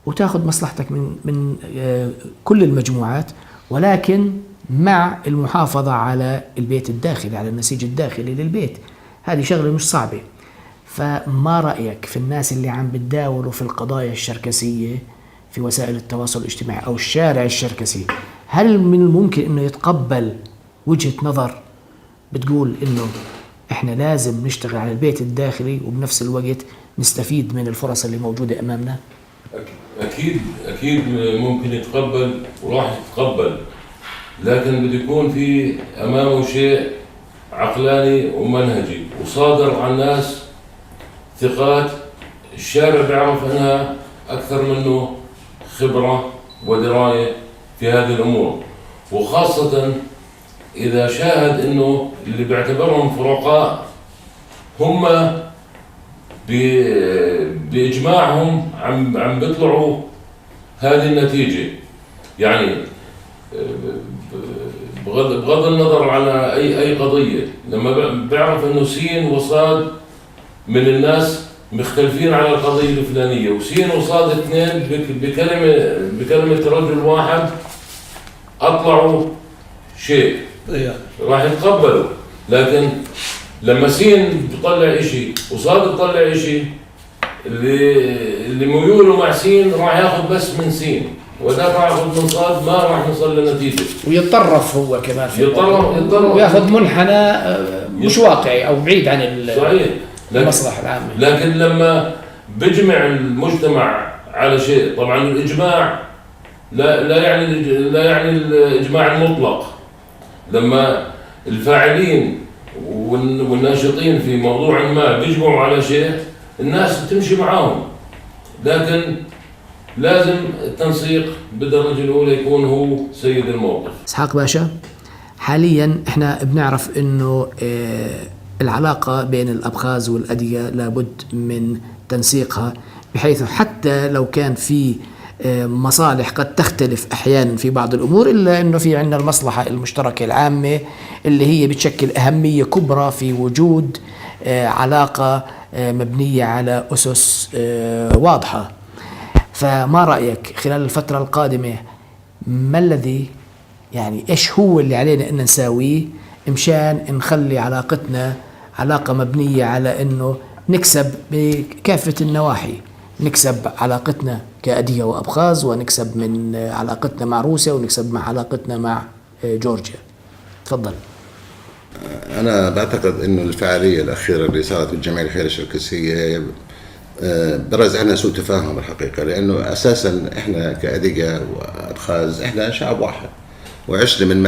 وتاخذ مصلحتك من كل المجموعات، ولكن مع المحافظة على البيت الداخلي، على النسيج الداخلي للبيت. هذه شغلة مش صعبة. فما رأيك في الناس اللي عم بتداولوا في القضايا الشركسية في وسائل التواصل الاجتماعي أو الشارع الشركسي؟ هل من الممكن إنه يتقبل وجهة نظر بتقول إنه إحنا لازم نشتغل على البيت الداخلي وبنفس الوقت نستفيد من الفرص اللي موجودة أمامنا؟
أكيد ممكن يتقبل وراح يتقبل، لكن بده يكون في أمامه شيء عقلاني ومنهجي وصادر عن ناس ثقات الشارع بيعرف أنها أكثر منه خبرة ودراية في هذه الأمور، وخاصة إذا شاهد أنه اللي بيعتبرهم فرقاء هم بإجماعهم عم بيطلعوا هذه النتيجة. يعني بغض النظر على أي قضية، لما بيعرف أنه سين وصاد من الناس مختلفين على القضية الفلانية، وسين وصاد اثنين بكلمة رجل واحد أطلعوا شيء راح يتقبلوا. لكن لما سين بيطلع إشي وصاد بيطلع إشي، اللي ميوله مع سين راح ياخذ بس من سين، وده راح ياخذ من صاد، ما راح نوصل لنتيجة.
ويتطرف هو كمان في
يتطرف
وياخذ منحنى مش واقعي أو بعيد عن
صحيح
المصلحة العامة.
لكن لما بيجمع المجتمع على شيء، طبعا الإجماع لا يعني الإجماع المطلق. لما الفاعلين والناشطين في موضوع ما بيجمعوا على شيء، الناس بتمشي معاهم، لكن لازم التنسيق بالدرجة الأولى يكون هو سيد الموقف.
إسحاق باشا، حاليا احنا بنعرف انه العلاقة بين الأبخاز والأدية لابد من تنسيقها، بحيث حتى لو كان في مصالح قد تختلف أحيانا في بعض الأمور، إلا أنه في عندنا المصلحة المشتركة العامة اللي هي بتشكل أهمية كبرى في وجود علاقة مبنية على أسس واضحة. فما رأيك خلال الفترة القادمة، ما الذي يعني إيش هو اللي علينا أن نساويه مشان نخلي علاقتنا علاقة مبنية على أنه نكسب بكافة النواحي، نكسب علاقتنا كأدية وأبخاز، ونكسب من علاقتنا مع روسيا، ونكسب مع علاقتنا مع جورجيا؟ تفضل.
أنا بعتقد أنه الفعالية الأخيرة اللي صارت بالجمعية الخيرية الشركسية برز عنا سوء تفاهم الحقيقة، لأنه أساسا إحنا كأدية وأبخاز إحنا شعب واحد، وعشنا من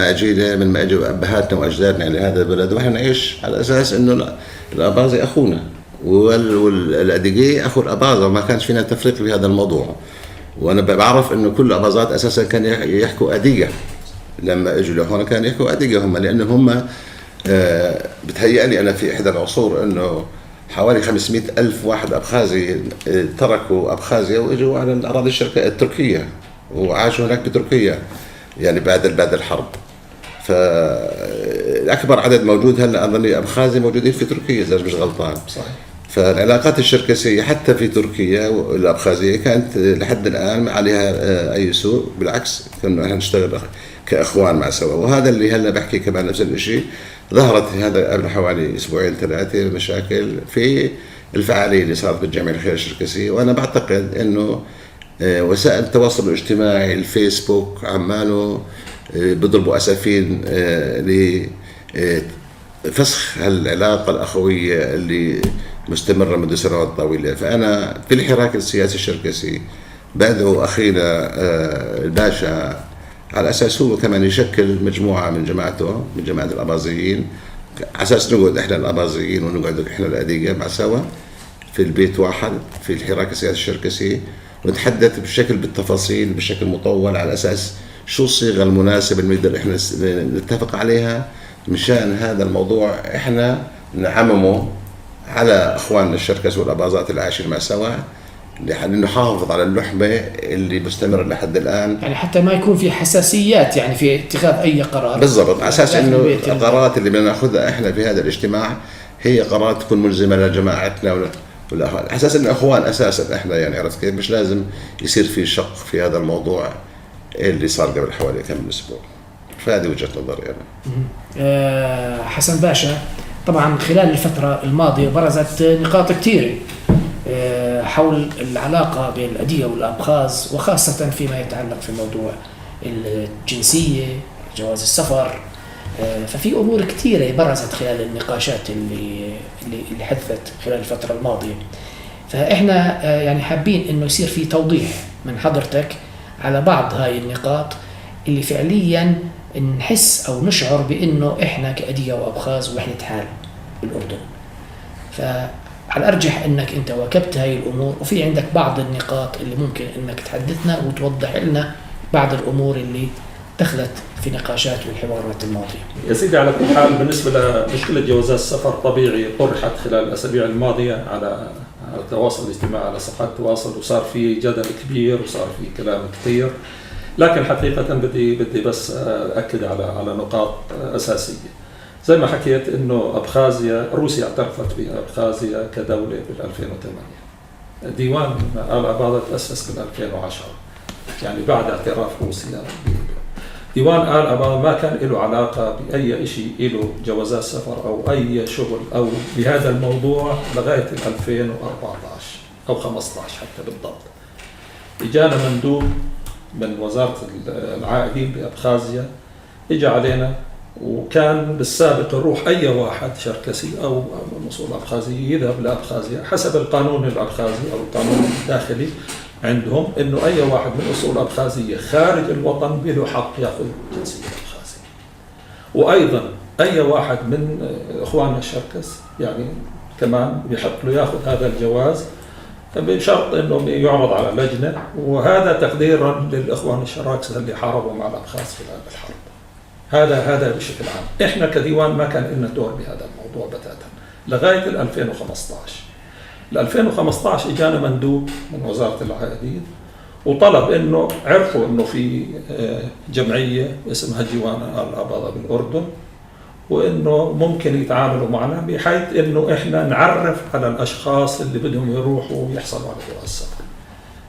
ما أجوا أبهاتنا وأجدادنا لهذا البلد، وإحنا نعيش على أساس إنه الأباظي أخونا والأديجي أخو الأباظة، وما كانش فينا تفريق في هذا الموضوع. وأنا بعرف إنه كل الأباظات أساسا كان يحكوا أدية، لما اجوا لهون كانوا يحكوا أدية هم، لأنه هم بتهيألي أنا في إحدى العصور إنه حوالي 500,000 واحد أبخازي تركوا أبخازيا وإجوا على الأراضي التركية وعاشوا هناك بتركيا، يعني بعد الحرب. فالأكبر عدد موجود هلا أظني أبخازي موجودين في تركيا إذا مش غلطان.
صحيح.
فالعلاقات الشركسية حتى في تركيا والأبخازية كانت لحد الآن ما عليها أي سوء، بالعكس كنا احنا نشتغل كأخوان مع سوا. وهذا اللي هلا بحكي كمان نفس الشيء، ظهرت هذا قبل حوالي أسبوعين 3 مشاكل في الفعالية اللي صارت بالجمعية الخيرية الشركسية. وأنا بعتقد إنه وسائل التواصل الاجتماعي الفيسبوك عماله بيضربوا أسفين لفسخ هالعلاقة الأخوية اللي مستمرة منذ سنوات طويلة. فأنا في الحراك السياسي الشركسي بدعو أخينا الباشا على أساس هو كمان يشكل مجموعة من جماعته، من جماعة الأباظيين، على أساس نقعد إحنا الأباظيين ونقعد إحنا الأدية مع سوا في البيت واحد في الحراك السياسي الشركسي، ونتحدث بالتفاصيل بشكل مطول على أساس شو الصيغة المناسبة اللي نقدر إحنا نتفق عليها مشان هذا الموضوع إحنا نعممه على أخواننا الشركس والأباظات اللي عايشين مع سوا، لنحافظ على اللحمة اللي مستمرة لحد الآن.
يعني حتى ما يكون في حساسيات يعني في اتخاذ أي قرار.
بالضبط، على أساس إنه القرارات اللي بدنا ناخذها إحنا في هذا الاجتماع هي قرارات تكون ملزمة لجماعتنا والأخوان، على أساس إنه أخوان أساسا إحنا، يعني عرفت كيف؟ مش لازم يصير في شق في هذا الموضوع اللي صار قبل حوالي كم أسبوع. فهذه وجهة نظري أنا.
حسن باشا، طبعا خلال الفترة الماضية برزت نقاط كثيرة حول العلاقة بين الأدية والأبخاز، وخاصة فيما يتعلق في موضوع الجنسية، جواز السفر. ففي أمور كثيرة برزت خلال النقاشات اللي حدثت خلال الفترة الماضية. فإحنا يعني حابين إنه يصير في توضيح من حضرتك على بعض هاي النقاط اللي فعليا نحس أو نشعر بإنه إحنا كأدية وأبخاز وحدة حال بالأردن. فعلى الأرجح إنك أنت واكبت هاي الأمور، وفي عندك بعض النقاط اللي ممكن إنك تحدثنا وتوضح لنا بعض الأمور اللي دخلت في نقاشات والحوارات الماضية.
يا سيدي، على كل حال بالنسبة لمشكلة جوازات السفر طبيعي طرحت خلال الأسابيع الماضية على التواصل الاجتماعي، على صفحات التواصل، وصار في جدل كبير وصار في كلام كثير. لكن حقيقة بدي بس أكد على نقاط أساسية. زي ما حكيت إنه أبخازيا، روسيا اعترفت بأبخازيا كدولة بال 2008. ديوان آل أباضة تأسس بال 2010، يعني بعد اعتراف روسيا. ديوان آل أباضة ما كان له علاقة بأي شيء له جوازات سفر أو أي شغل أو بهذا الموضوع لغاية 2014 أو 15 حتى بالضبط. إجانا مندوب من وزارة العائدين بأبخازيا، إجا علينا، وكان بالسابق يروح أي واحد شركسي أو من أصول أبخازية يذهب لأبخازيا حسب القانون الأبخازي أو القانون الداخلي عندهم، إنه أي واحد من أصول أبخازية خارج الوطن له حق يأخذ جنسية أبخازية. وأيضا أي واحد من إخواننا الشركس يعني كمان بيحق له يأخذ هذا الجواز بشرط انه يعرض على لجنه، وهذا تقديرا للاخوان الشراكسه اللي حاربوا مع الابخاز في الحرب. هذا بشكل عام. احنا كديوان ما كان لنا دور بهذا الموضوع بتاتا لغايه 2015. 2015 اجانا مندوب من وزاره العائدين وطلب انه عرفوا انه في جمعيه اسمها ديوان آل أباضة بالاردن، وإنه ممكن يتعاملوا معنا بحيث إنه إحنا نعرف على الأشخاص اللي بدهم يروحوا ويحصلوا على جواز السفر.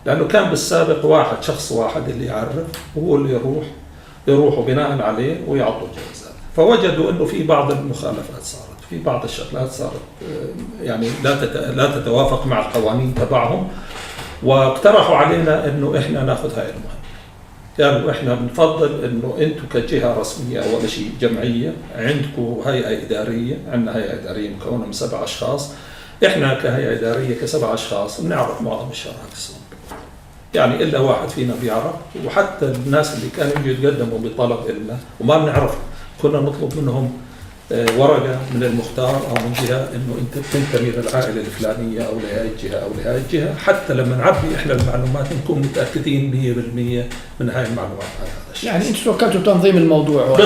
لأنه كان بالسابق شخص واحد اللي يعرف وهو اللي يروحوا بناء عليه ويعطوا جوازات. فوجدوا إنه في بعض المخالفات صارت، في بعض الشغلات صارت يعني لا تتوافق مع القوانين تبعهم، واقترحوا علينا إنه إحنا ناخذ هاي المهمة. قالوا احنا بنفضل انه انتم كجهه رسميه اول شيء جمعيه عندكم هيئه اداريه، عندنا هيئه اداريه مكونه من 7 اشخاص، احنا كهيئه اداريه ك7 اشخاص بنعرف معظم الشراكس، يعني الا واحد فينا بيعرف، وحتى الناس اللي كانوا يتقدموا بطلب لنا وما بنعرف كنا نطلب منهم ورقه من المختار او من جهه انه انت بتنتمي للعائله الفلانيه او لهي الجهه او لهي الجهه، حتى لما نعبي احنا المعلومات نكون متاكدين 100% من هاي المعلومات. هذا الشيء
يعني انتم توكلتوا تنظيم الموضوع.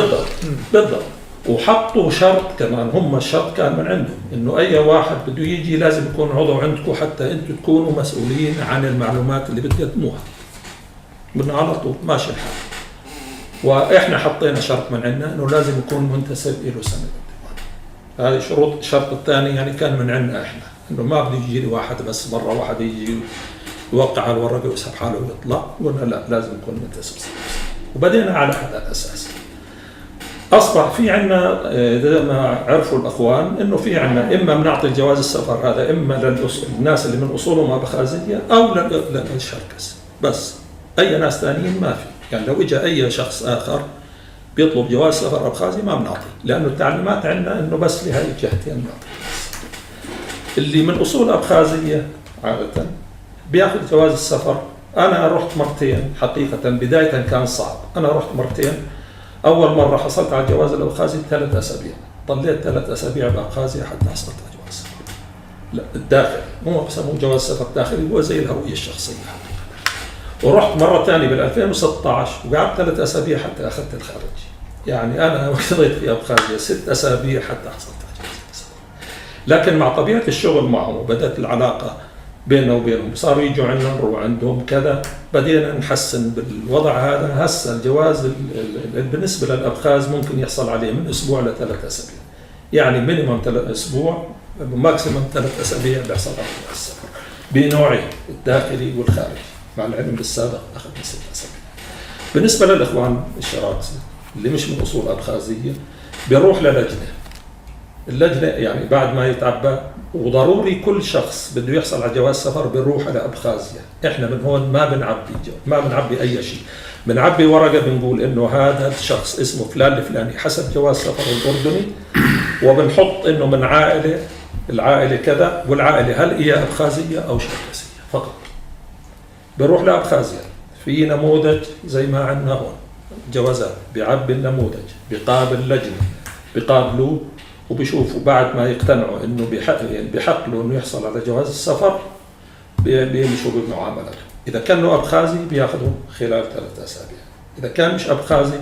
بالضبط. وحطوا شرط كمان، هم الشرط كان من عندهم انه اي واحد بده يجي لازم يكون عضو عندكم حتى انتم تكونوا مسؤولين عن المعلومات اللي بتقدموها. بدنا على طول ماشي الحال. واحنا حطينا شرط من عندنا انه لازم يكون منتسب له سند الديوان. هذه شروط. الشرط الثاني يعني كان من عندنا احنا، انه ما بده يجي لي واحد بس مره واحد يجي يوقع على الورقه ويسحب حاله ويطلع، قلنا لا لازم يكون منتسب سند. وبدينا على هذا الاساس. اصبح في عندنا زي ما عرفوا الاخوان انه في عندنا اما بنعطي جواز السفر هذا اما للناس اللي من اصولهم ابخازيه او للشركس بس، اي ناس ثانيين ما في. يعني لو اجى اي شخص اخر بيطلب جواز سفر ابخازي ما بنعطيه، لانه التعليمات عندنا انه بس لهي الجهتين بنعطي. اللي من اصول ابخازيه عاده بياخذ جواز السفر. انا رحت مرتين حقيقه، بدايه كان صعب. انا رحت مرتين. اول مره حصلت على الجواز الابخازي 3 أسابيع، ضليت 3 أسابيع بابخازيا حتى حصلت على جواز السفر. لا الداخلي، مو بسموه جواز سفر داخلي، هو زي الهويه الشخصيه. ورحت مرة ثانية بال 2016 وقعدت 3 أسابيع حتى أخذت الخارجي. يعني أنا قضيت في أبخازيا 6 أسابيع حتى حصلت على جواز السفر. لكن مع طبيعة الشغل معهم وبدأت العلاقة بيننا وبينهم، صاروا يجوا عندنا نروح عندهم كذا، بدينا نحسن بالوضع هذا. هسه الجواز بالنسبة للأبخاز ممكن يحصل عليه من أسبوع ل3 أسابيع، يعني مينيمم 3 أسبوع، ماكسيمم 3 أسابيع بيحصل عليه السفر بنوعين، الداخلي والخارجي، مع العلم بالسابق أخذنا 6 أسابيع. بالنسبة للإخوان الشراكسة اللي مش من أصول أبخازية، بيروح للجنة. اللجنة يعني بعد ما يتعبى، وضروري كل شخص بده يحصل على جواز سفر بيروح على أبخازيا. إحنا من هون ما بنعبي أي شيء، بنعبي ورقة بنقول إنه هذا الشخص اسمه فلان الفلاني حسب جواز سفر الأردني، وبنحط إنه من العائلة كذا، والعائلة هل هي أبخازية أو شركسية فقط. بيروح لأبخازيا، في نموذج زي ما عندنا هون جوازات، بيعبي النموذج، بيقابل لجنة، بيقابلوه وبيشوفوا بعد ما يقتنعوا انه بحق له انه يحصل على جواز السفر، بيمشوا بمعاملته. اذا كانوا ابخازي بياخذوا خلال 3 أسابيع، اذا كان مش ابخازي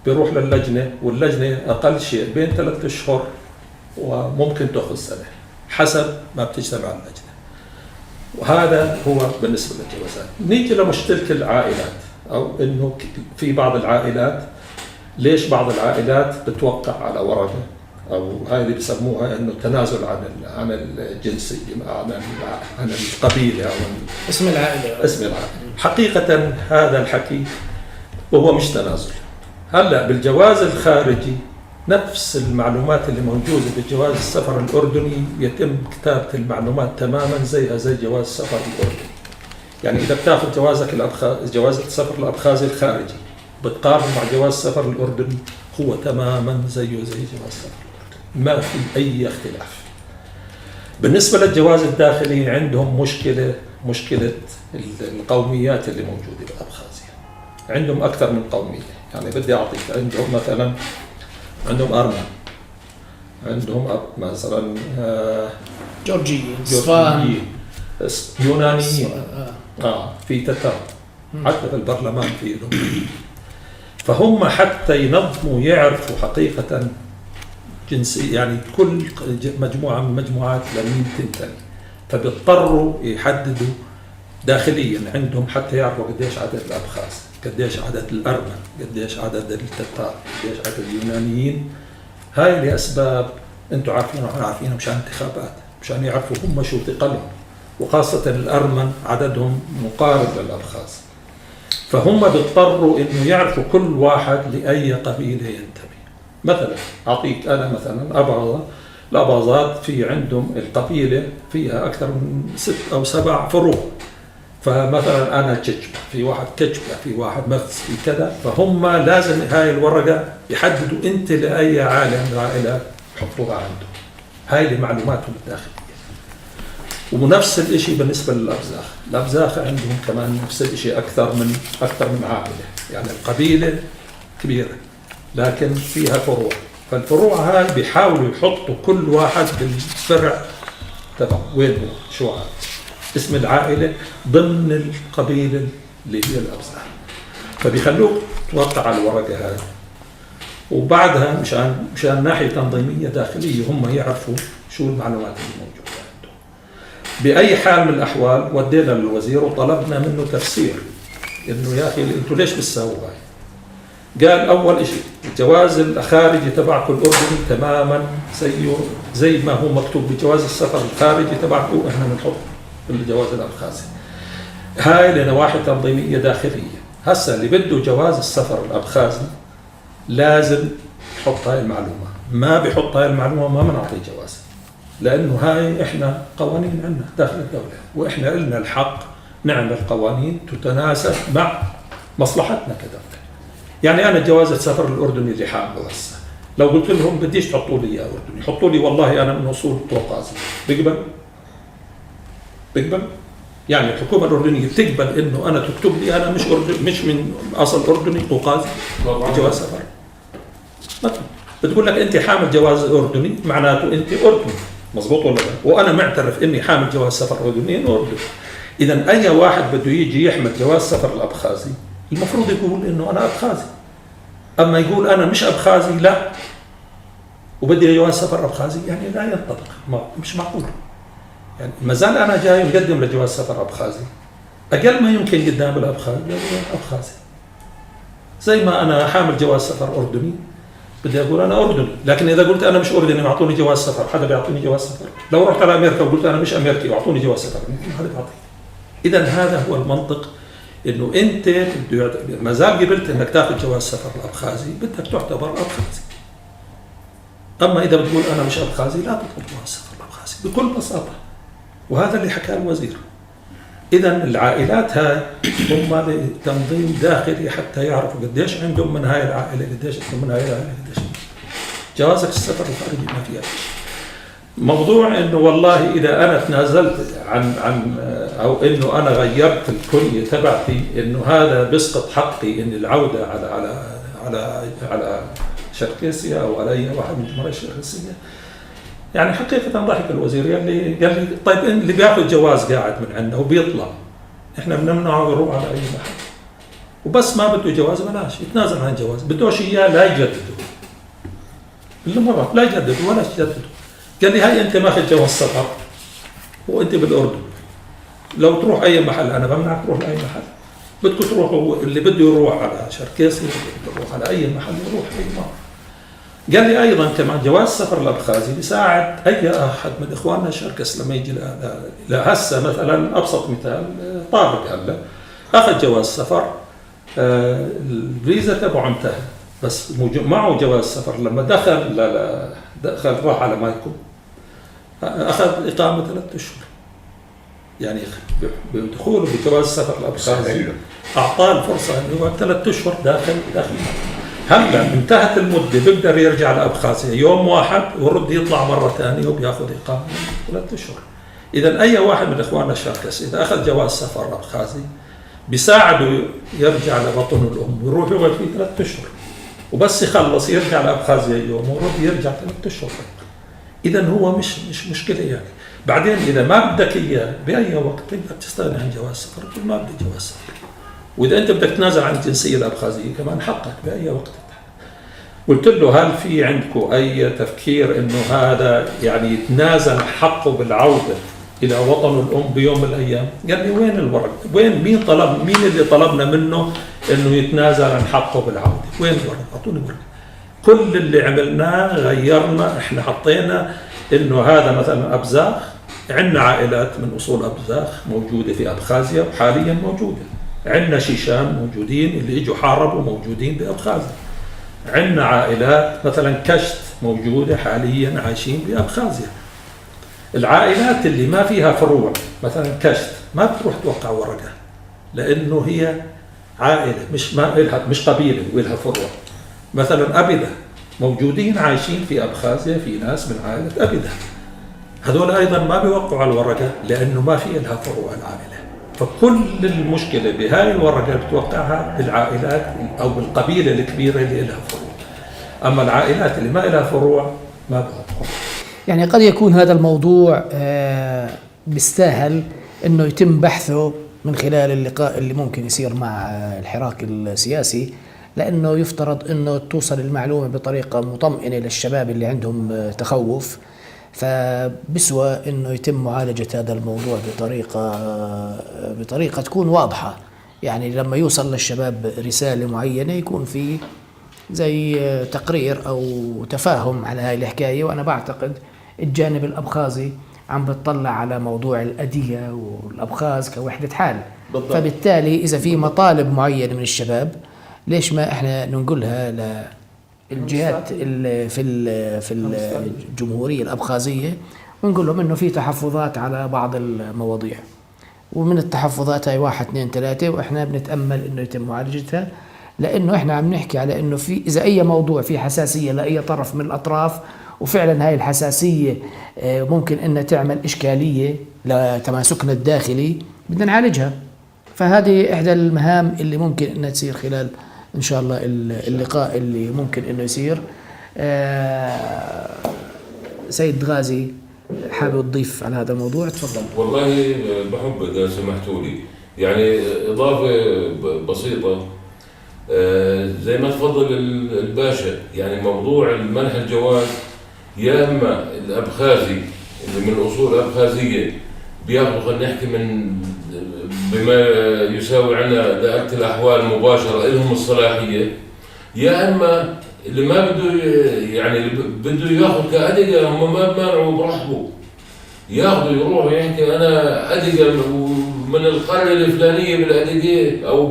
بيروح للجنة، واللجنة اقل شيء بين 3 أشهر وممكن تاخذ سنة حسب ما بتجتمع اللجنة. وهذا هو بالنسبة للجوازات. نيجي لمشكلة العائلات، او انه في بعض العائلات، ليش بعض العائلات بتوقع على ورقة، او هاي اللي بسموها انه تنازل عن الجنسيه، عن القبيله او
اسم العائله.
حقيقه هذا الحكي هو مش تنازل. هلا بالجواز الخارجي نفس المعلومات اللي موجوده بالجواز السفر الاردني يتم كتابه المعلومات تماما زي جواز السفر الاردني. يعني اذا بتاخذ جواز السفر الابخازي الخارجي بتقارن مع جواز السفر الاردني، هو تماما زي جواز السفر، ما في أي اختلاف. بالنسبة للجواز الداخلي عندهم مشكلة القوميات اللي موجودة بأبخازيا. عندهم أكثر من قومية، يعني بدي أعطيك، عندهم مثلا عندهم أرمن، عندهم مثلا
جورجيين،
يونانيين، في تتار، حتى في البرلمان في لهم. فهم حتى ينظموا يعرفوا حقيقة جنسي، يعني كل مجموعة من المجموعات لمين تنتمي، فبيضطروا يحددوا داخليا عندهم حتى يعرفوا قديش عدد الأبخاز، قديش عدد الأرمن، قديش عدد التتار، قديش عدد اليونانيين. هاي لأسباب أنتم عارفين وإحنا عارفينها، مشان انتخابات، مشان يعرفوا هم شو ثقلهم، وخاصة الأرمن عددهم مقارب للأبخاز. فهم بيضطروا إنه يعرفوا كل واحد لأي قبيلة ينتمي. مثلا أعطيك أنا مثلا أباظة، الأباظات في عندهم القبيلة فيها أكثر من 6 أو 7 فروع. فمثلا أنا تشبة، في واحد كتشبة، في واحد مغز، في كذا. فهم لازم هاي الورقة يحددوا أنت لأي عائلة من العائلات يحطوها عندهم. هاي لمعلوماتهم الداخلية. ونفس الشيء بالنسبة للأبزاخ. الأبزاخ عندهم كمان نفس الشيء، أكثر من عائلة، يعني القبيلة كبيرة لكن فيها فروع. فالفروع هاي بيحاولوا يحطوا كل واحد بالفرع تبعه، وين هو، شو هذا اسم العائلة ضمن القبيلة اللي هي الأبزاخ. فبيخلوك توقع على الورقة هاي، وبعدها مشان ناحية تنظيمية داخلية هم يعرفوا شو المعلومات اللي موجودة عندهم. بأي حال من الأحوال ودينا للوزير وطلبنا منه تفسير، إنه يا أخي أنتوا ليش بتسووا هاي؟ قال أول شيء الجواز الخارجي تبعكم الأردني تماما زي ما هو مكتوب بجواز السفر الخارجي تبعكم، إحنا بنحط الجواز الأبخازي. هاي لنواحي تنظيمية داخلية. هسا اللي بده جواز السفر الأبخازي لازم يحط هاي المعلومة، ما بيحط هاي المعلومة ما بنعطيه جواز، لأنه هاي إحنا قوانين عندنا داخل الدولة، وإحنا لنا الحق نعمل قوانين تتناسب مع مصلحتنا كدولة. يعني أنا جواز السفر الأردني اللي حامله هسه، لو قلت لهم بديش تحطوا لي إياه أردني، حطوا لي والله أنا من أصول قوقازي، بيقبل؟ يعني الحكومة الأردنية بتقبل إنه أنا تكتب لي أنا مش من أصل أردني قوقازي جواز سفر؟ مثلا بتقول لك أنت حامل جواز أردني، معناته أنت أردني، مزبوط ولا لا؟ وأنا معترف إني حامل جواز سفر أردني أردني. إذا أي واحد بده يجي يحمل جواز سفر الأبخازي المفروض يقول إنه أنا أبخازي. أما يقول أنا مش أبخازي لا وبدي جواز سفر أبخازي، يعني لا ينطبق، مش معقول. يعني ما زال أنا جاي مقدم لجواز سفر أبخازي، أقل ما يمكن قدام الأبخاز أبخازي. زي ما أنا حامل جواز سفر أردني بدي أقول أنا أردني، لكن إذا قلت أنا مش أردني وأعطوني جواز سفر، حدا بيعطيني جواز سفر؟ لو رحت على أمريكا وقلت أنا مش أمريكي وأعطوني جواز سفر، حدا بيعطيني. إذا هذا هو المنطق، إنه أنت ما زال قبلت إنك تأخذ جواز سفر الأبخازي بدك تعتبر أبخازي. أما إذا بتقول أنا مش أبخازي لا تطلب جواز سفر الأبخازي بكل بساطة، وهذا اللي حكاه الوزير. إذا العائلات هاي هم تنظيم داخلي حتى يعرفوا قديش عندهم من هاي العائلة، قديش عندهم من هاي العائلة، قديش جوازك السفر الخارجي ما فيها شيء. موضوع إنه والله إذا أنا تنازلت عن أو إنه أنا غيرت الكلية تبعتي، إنه هذا بيسقط حقي إن العودة على شركسيا أو على أي واحد من جمهورية الشركسية. يعني حقيقة ضحك الوزير، يعني قال لي طيب اللي بياخذ جواز قاعد من عندنا وبيطلع احنا بنمنعه يروح على اي محل، وبس ما بده جواز بلاش يتنازل عن جواز، بدوش اياه لا يجددوا بالمرة، لا يجددوا ولا يجددوا. قال لي هاي انت ماخذ جواز سفر وانت بالاردن، لو تروح اي محل انا بمنعك تروح لاي محل، بدكم تروحوا اللي بده يروح على شركسي بده يروح على اي محل يروح اي مرة. قال لي ايضا كمان جواز سفر الابخازي بيساعد اي احد من اخواننا الشركس لما يجي لهسه مثلا ابسط مثال طارق هلا اخذ جواز سفر، الفيزا تبعه انتهى بس معه جواز سفر، لما دخل راح على مايكو اخذ اقامه 3 اشهر، يعني بدخوله بجواز سفر الابخازي اعطاه الفرصه انه هو 3 اشهر داخل هلا انتهت المدة بيقدر يرجع لأبخازيا يوم واحد ورد يطلع مرة ثانية وبياخذ إقامة 3 أشهر. إذا أي واحد من إخواننا الشركس إذا أخذ جواز سفر أبخازي بيساعده يرجع لوطنه الأم ويروح يقعد فيه 3 أشهر، وبس يخلص يرجع لأبخازيا يوم ورد يرجع 3 أشهر. إذا هو مش مشكلة يعني. بعدين إذا ما بدك إياه بأي وقت تقدر تستغني عن جواز سفر، تقول ما بدي جواز سفر. وإذا أنت بدك تنازل عن الجنسية الأبخازية كمان حقك بأي وقت. قلت له هل في عندكم أي تفكير إنه هذا يعني يتنازل حقه بالعودة إلى وطنه الأم بيوم من الأيام؟ قال لي وين الورق؟ مين اللي طلبنا منه إنه يتنازل عن حقه بالعودة؟ وين الورق؟ أعطوني ورق. كل اللي عملناه غيرنا، إحنا حطينا إنه هذا مثلا أبزاخ، عندنا عائلات من أصول أبزاخ موجودة في أبخازيا وحاليا موجودة، عندنا شيشان موجودين اللي إجوا حاربوا موجودين بأبخازيا، عندنا عائلات مثلا كشت موجودة حاليا عايشين بأبخازيا. العائلات اللي ما فيها فروع مثلا كشت ما بتروح توقع ورقة، لأنه هي عائلة مش قبيلة ولها فروع. مثلا أبدة موجودين عايشين في أبخازيا، في ناس من عائلة أبدة، هذول أيضا ما بيوقعوا على الورقة لأنه ما في لها فروع العائلة. فكل المشكلة بهاي الورقة بتوقعها العائلات أو القبيلة الكبيرة اللي لها فروع، أما العائلات اللي ما لها فروع ما بتوقع.
يعني قد يكون هذا الموضوع بيستاهل أنه يتم بحثه من خلال اللقاء اللي ممكن يصير مع الحراك السياسي، لأنه يفترض أنه توصل المعلومة بطريقة مطمئنة للشباب اللي عندهم تخوف، فبسوى أنه يتم معالجة هذا الموضوع بطريقة تكون واضحة. يعني لما يوصل للشباب رسالة معينة يكون في زي تقرير أو تفاهم على هاي الحكاية. وأنا بعتقد الجانب الأبخازي عم بتطلع على موضوع الأدية والأبخاز كوحدة حال بالضبط. فبالتالي إذا في مطالب معينة من الشباب ليش ما إحنا ننقلها الجهات في الجمهورية الأبخازية ونقول لهم إنه في تحفظات على بعض المواضيع، ومن التحفظات هاي 1 2 3 وإحنا بنتأمل إنه يتم معالجتها، لأنه إحنا عم نحكي على إنه في إذا أي موضوع فيه حساسية لأي طرف من الأطراف، وفعلا هاي الحساسية ممكن إنها تعمل إشكالية لتماسكنا الداخلي، بدنا نعالجها. فهذه إحدى المهام اللي ممكن إنها تصير خلال إن شاء الله اللقاء اللي ممكن إنه يصير. سيد غازي حابب تضيف على هذا الموضوع؟ تفضل.
والله بحب إذا سمحتوا لي يعني إضافة بسيطة زي ما تفضل الباشا، يعني موضوع المنح الجواز يا اما الابخازي اللي من اصول ابخازيه بياخذوا خلينا نحكي من بما يساوي عندنا دائرة الأحوال مباشرة لهم الصلاحية، يا إما اللي ما بده يعني اللي بده ياخذ كأدقة هم ما بمانعوا برحبوا ياخذوا يروحوا يحكي أنا أدقة من القرية الفلانية بالأدقة أو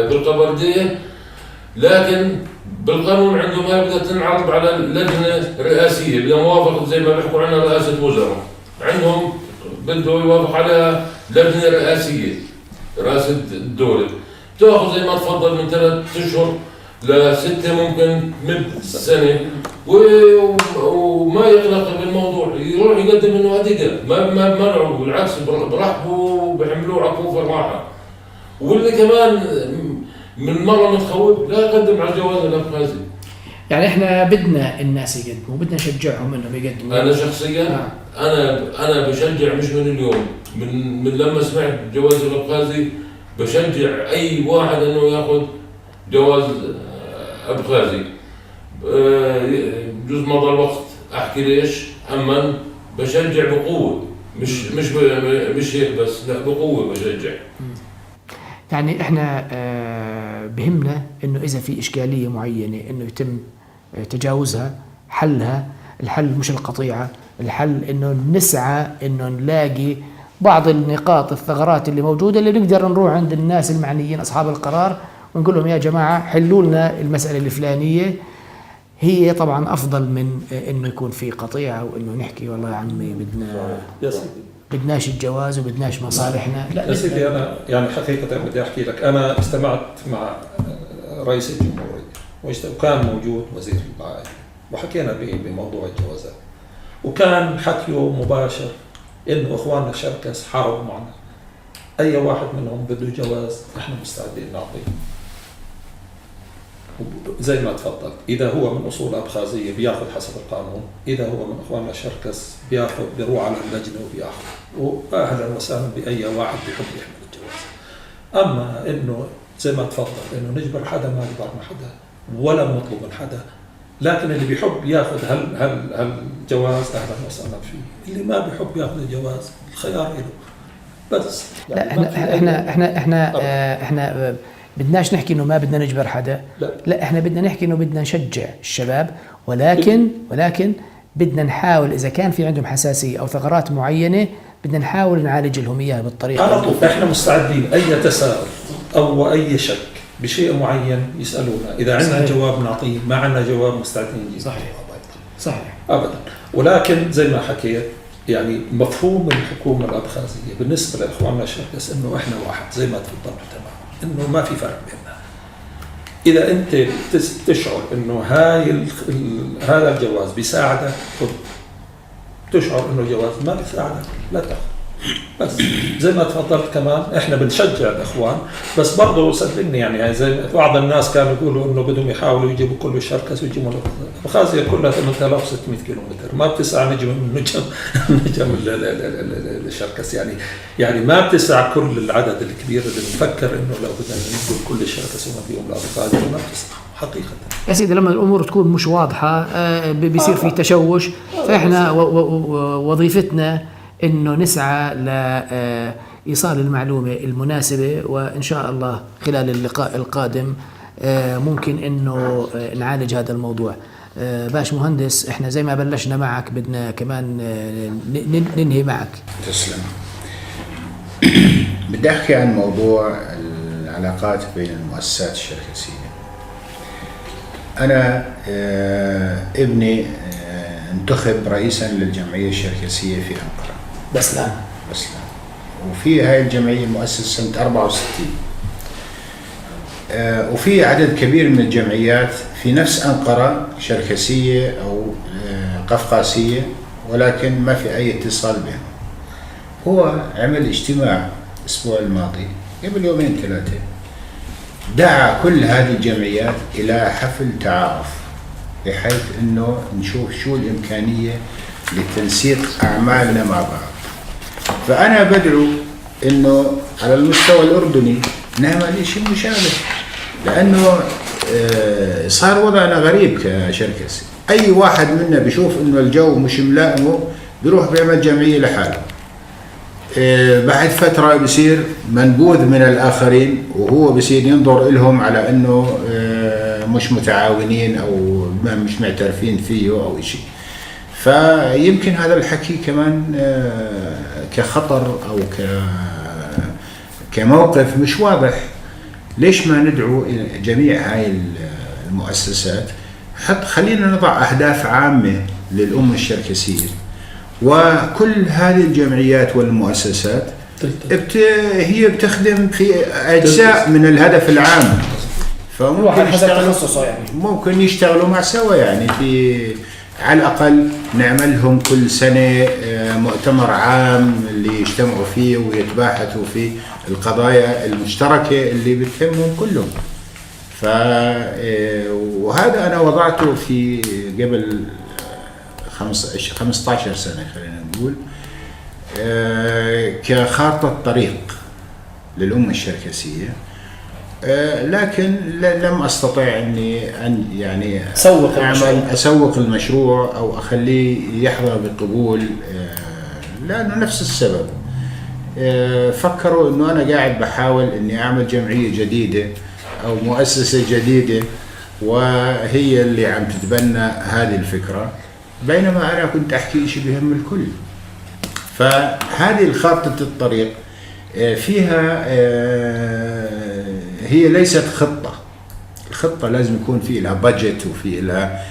بالقبردية، لكن بالقانون عندهم هاي بدها تنعرض على لجنة رئاسية بدها موافقة زي ما بيحكوا عنها رئاسة وزراء، عندهم بده يوافق على لجنة رئاسية رئاسة الدولة، تأخذ زي ما تفضل من 3 أشهر ل6 ممكن من سنة، وما يقلق بالموضوع، يروح يقدم انه أدقة ما منعوا، بالعكس برحبوا بحملوه على كوفر راحة. واللي كمان من مرة متخوف لا يقدم على الجواز الأبخازي.
يعني احنا بدنا الناس يقدموا، بدنا نشجعهم انهم يقدموا.
انا شخصيا انا بشجع مش من اليوم، من لما سمعت جواز الأبخازي بشجع اي واحد انه ياخذ جواز أبخازي. جزء مضى الوقت احكي ليش، اما بشجع بقوه، مش هيك بس، لا بقوه بشجع.
يعني احنا بهمنا انه اذا في اشكاليه معينه انه يتم تجاوزها، حلها. الحل مش القطيعه، الحل انه نسعى انه نلاقي بعض النقاط الثغرات اللي موجوده اللي نقدر نروح عند الناس المعنيين اصحاب القرار ونقول لهم يا جماعه حلوا لنا المساله الفلانيه. هي طبعا افضل من انه يكون في قطيعه وانه نحكي والله يا عمي بدناش الجواز وبدناش مصالحنا. لا
يا سيدي انا يعني حقيقه بدي احكي لك، انا استمعت مع رئيس الجمهوريه وكان موجود وزير المعارف وحكينا بموضوع الجوازات، وكان حكيه مباشر انه اخواننا شركس حاربوا معنا، اي واحد منهم بده جواز احنا مستعدين نعطيه. زي ما تفضل، إذا هو من أصول أبخازية بياخذ حسب القانون، إذا هو من إخواننا شركس بياخذ بيروح على اللجنة وبياخذ، وأهلا وسهلا بأي واحد بيحب يحمل الجواز. أما إنه زي ما تفضل إنه نجبر حدا، ما جبرنا حدا ولا نطلب من حدا، لكن اللي بيحب ياخذ هالجواز أهلا وسهلا فيه، اللي ما بيحب ياخذ الجواز الخيار له بس.
يعني لا احنا بدناش نحكي انه ما بدنا نجبر حدا، لا احنا بدنا نحكي انه بدنا نشجع الشباب، ولكن بدنا نحاول اذا كان في عندهم حساسيه او ثغرات معينه بدنا نحاول نعالج لهم اياها بالطريقه.
على طول احنا مستعدين اي تساؤل او اي شك بشيء معين يسالونا، اذا عندنا جواب نعطيه، ما عندنا جواب مستعدين نجيب.
صحيح
ابدا. ولكن زي ما حكيت يعني مفهوم الحكومه الابخازيه بالنسبه لاخواننا الشركس انه احنا واحد زي ما تفضلت تماما، انه ما في فرق بيننا. اذا انت تشعر انه هذا الجواز بيساعدك خذ، تشعر انه جواز ما بيساعدك لا تاخذ. بس زي ما تفضلت كمان احنا بنشجع الاخوان، بس برضه صدقني يعني زي بعض الناس كانوا يقولوا انه بدهم يحاولوا يجيبوا كل الشركس ويجيبوا ابخازيا كلها 8600 كيلومتر، ما بتسع نجم من نجم الشركس، يعني ما بتسع كل العدد الكبير اللي بنفكر انه لو بدنا نقول كل الشركس وما فيهم الابخازيا، ما بتسع حقيقه.
يا سيدي لما الامور تكون مش واضحه بيصير في تشوش، فاحنا وظيفتنا انه نسعى لايصال المعلومه المناسبه، وان شاء الله خلال اللقاء القادم ممكن انه نعالج هذا الموضوع. باش مهندس، احنا زي ما بلشنا معك بدنا كمان ننهي معك.
تسلم. بدي احكي عن موضوع العلاقات بين المؤسسات الشركسيه. انا ابني انتخب رئيسا للجمعيه الشركسيه في انقره.
بسلام.
وفي هاي الجمعية مؤسسة سنة 64. وفي عدد كبير من الجمعيات في نفس أنقرة شركسية أو قفقاسية، ولكن ما في أي اتصال بينهم. هو عمل اجتماع الأسبوع الماضي قبل 2-3، دعا كل هذه الجمعيات إلى حفل تعارف، بحيث أنه نشوف شو الإمكانية لتنسيق أعمالنا مع بعض. فأنا بدعو إنه على المستوى الأردني نعمل شيء مشابه، لأنه صار وضعنا غريب كشركسي. أي واحد منا بيشوف إنه الجو مش ملائمه بيروح بيعمل جمعية لحاله. بعد فترة بصير منبوذ من الآخرين، وهو بصير ينظر إلهم على أنه مش متعاونين أو مش معترفين فيه أو شيء. فيمكن هذا الحكي كمان كخطر أو كموقف مش واضح. ليش ما ندعو جميع هاي المؤسسات، خلينا نضع أهداف عامة للأمة الشركسية، وكل هذه الجمعيات والمؤسسات هي بتخدم في أجزاء من الهدف العام، فممكن ممكن يشتغلوا مع سوا. يعني في على الأقل نعملهم كل سنة مؤتمر عام اللي يجتمعوا فيه ويتباحثوا في القضايا المشتركة اللي بتهمهم كلهم. وهذا أنا وضعته في قبل 15 سنة خلينا نقول كخارطة طريق للأمة الشركسية، لكن لم أستطع أني يعني أسوق المشروع أو أخليه يحظى بقبول، لأنه نفس السبب. فكروا أنه أنا قاعد بحاول أني أعمل جمعية جديدة أو مؤسسة جديدة، وهي اللي عم تتبنى هذه الفكرة، بينما أنا كنت أحكي شيء بهم الكل. فهذه الخارطة الطريق فيها هي ليست خطة. الخطة لازم يكون في لها بادجت وفي لها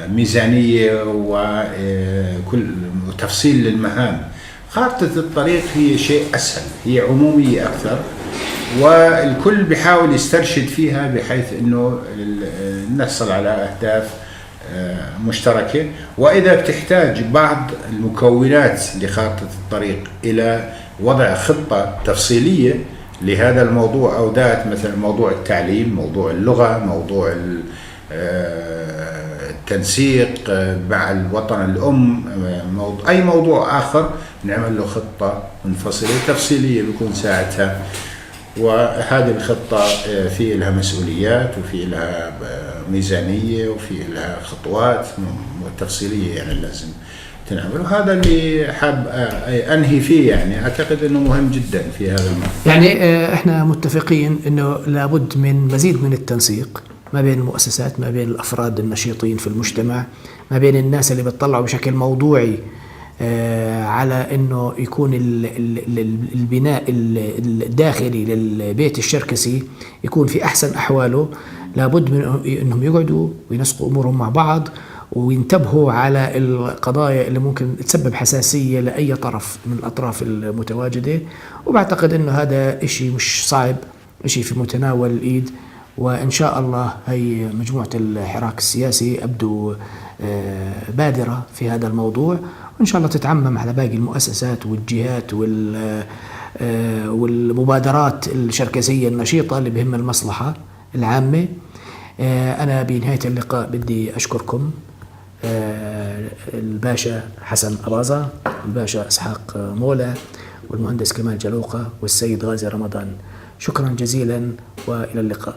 ميزانية وكل تفصيل للمهام. خارطة الطريق هي شيء أسهل، هي عمومية أكثر، والكل بيحاول يسترشد فيها بحيث أنه نحصل على أهداف مشتركة. وإذا بتحتاج بعض المكونات لخارطة الطريق إلى وضع خطة تفصيلية لهذا الموضوع أو ذات، مثلا موضوع التعليم، موضوع اللغة، موضوع التنسيق مع الوطن الأم، أي موضوع آخر نعمل له خطة منفصلة تفصيلية بيكون ساعتها. وهذه الخطة في لها مسؤوليات وفي لها ميزانية وفي لها خطوات تفصيلية يعني لازم تنعمل. وهذا اللي حاب أنهي فيه، يعني أعتقد أنه مهم جدا في هذا الموضوع.
يعني إحنا متفقين أنه لابد من مزيد من التنسيق ما بين المؤسسات، ما بين الأفراد النشيطين في المجتمع، ما بين الناس اللي بتطلعوا بشكل موضوعي على أنه يكون البناء الداخلي للبيت الشركسي يكون في أحسن أحواله. لابد من أنهم يقعدوا وينسقوا أمورهم مع بعض وينتبهوا على القضايا اللي ممكن تسبب حساسية لأي طرف من الأطراف المتواجدة. وبعتقد أنه هذا إشي مش صعب، إشي في متناول الإيد. وإن شاء الله هي مجموعة الحراك السياسي أبدو بادرة في هذا الموضوع، وإن شاء الله تتعمم على باقي المؤسسات والجهات والمبادرات الشركسية النشيطة اللي بهم المصلحة العامة. أنا بنهاية اللقاء بدي أشكركم الباشا حسن أباظة، الباشا إسحاق مولى، والمهندس كمال جلوقة، والسيد غازي رمضان. شكرا جزيلا وإلى اللقاء.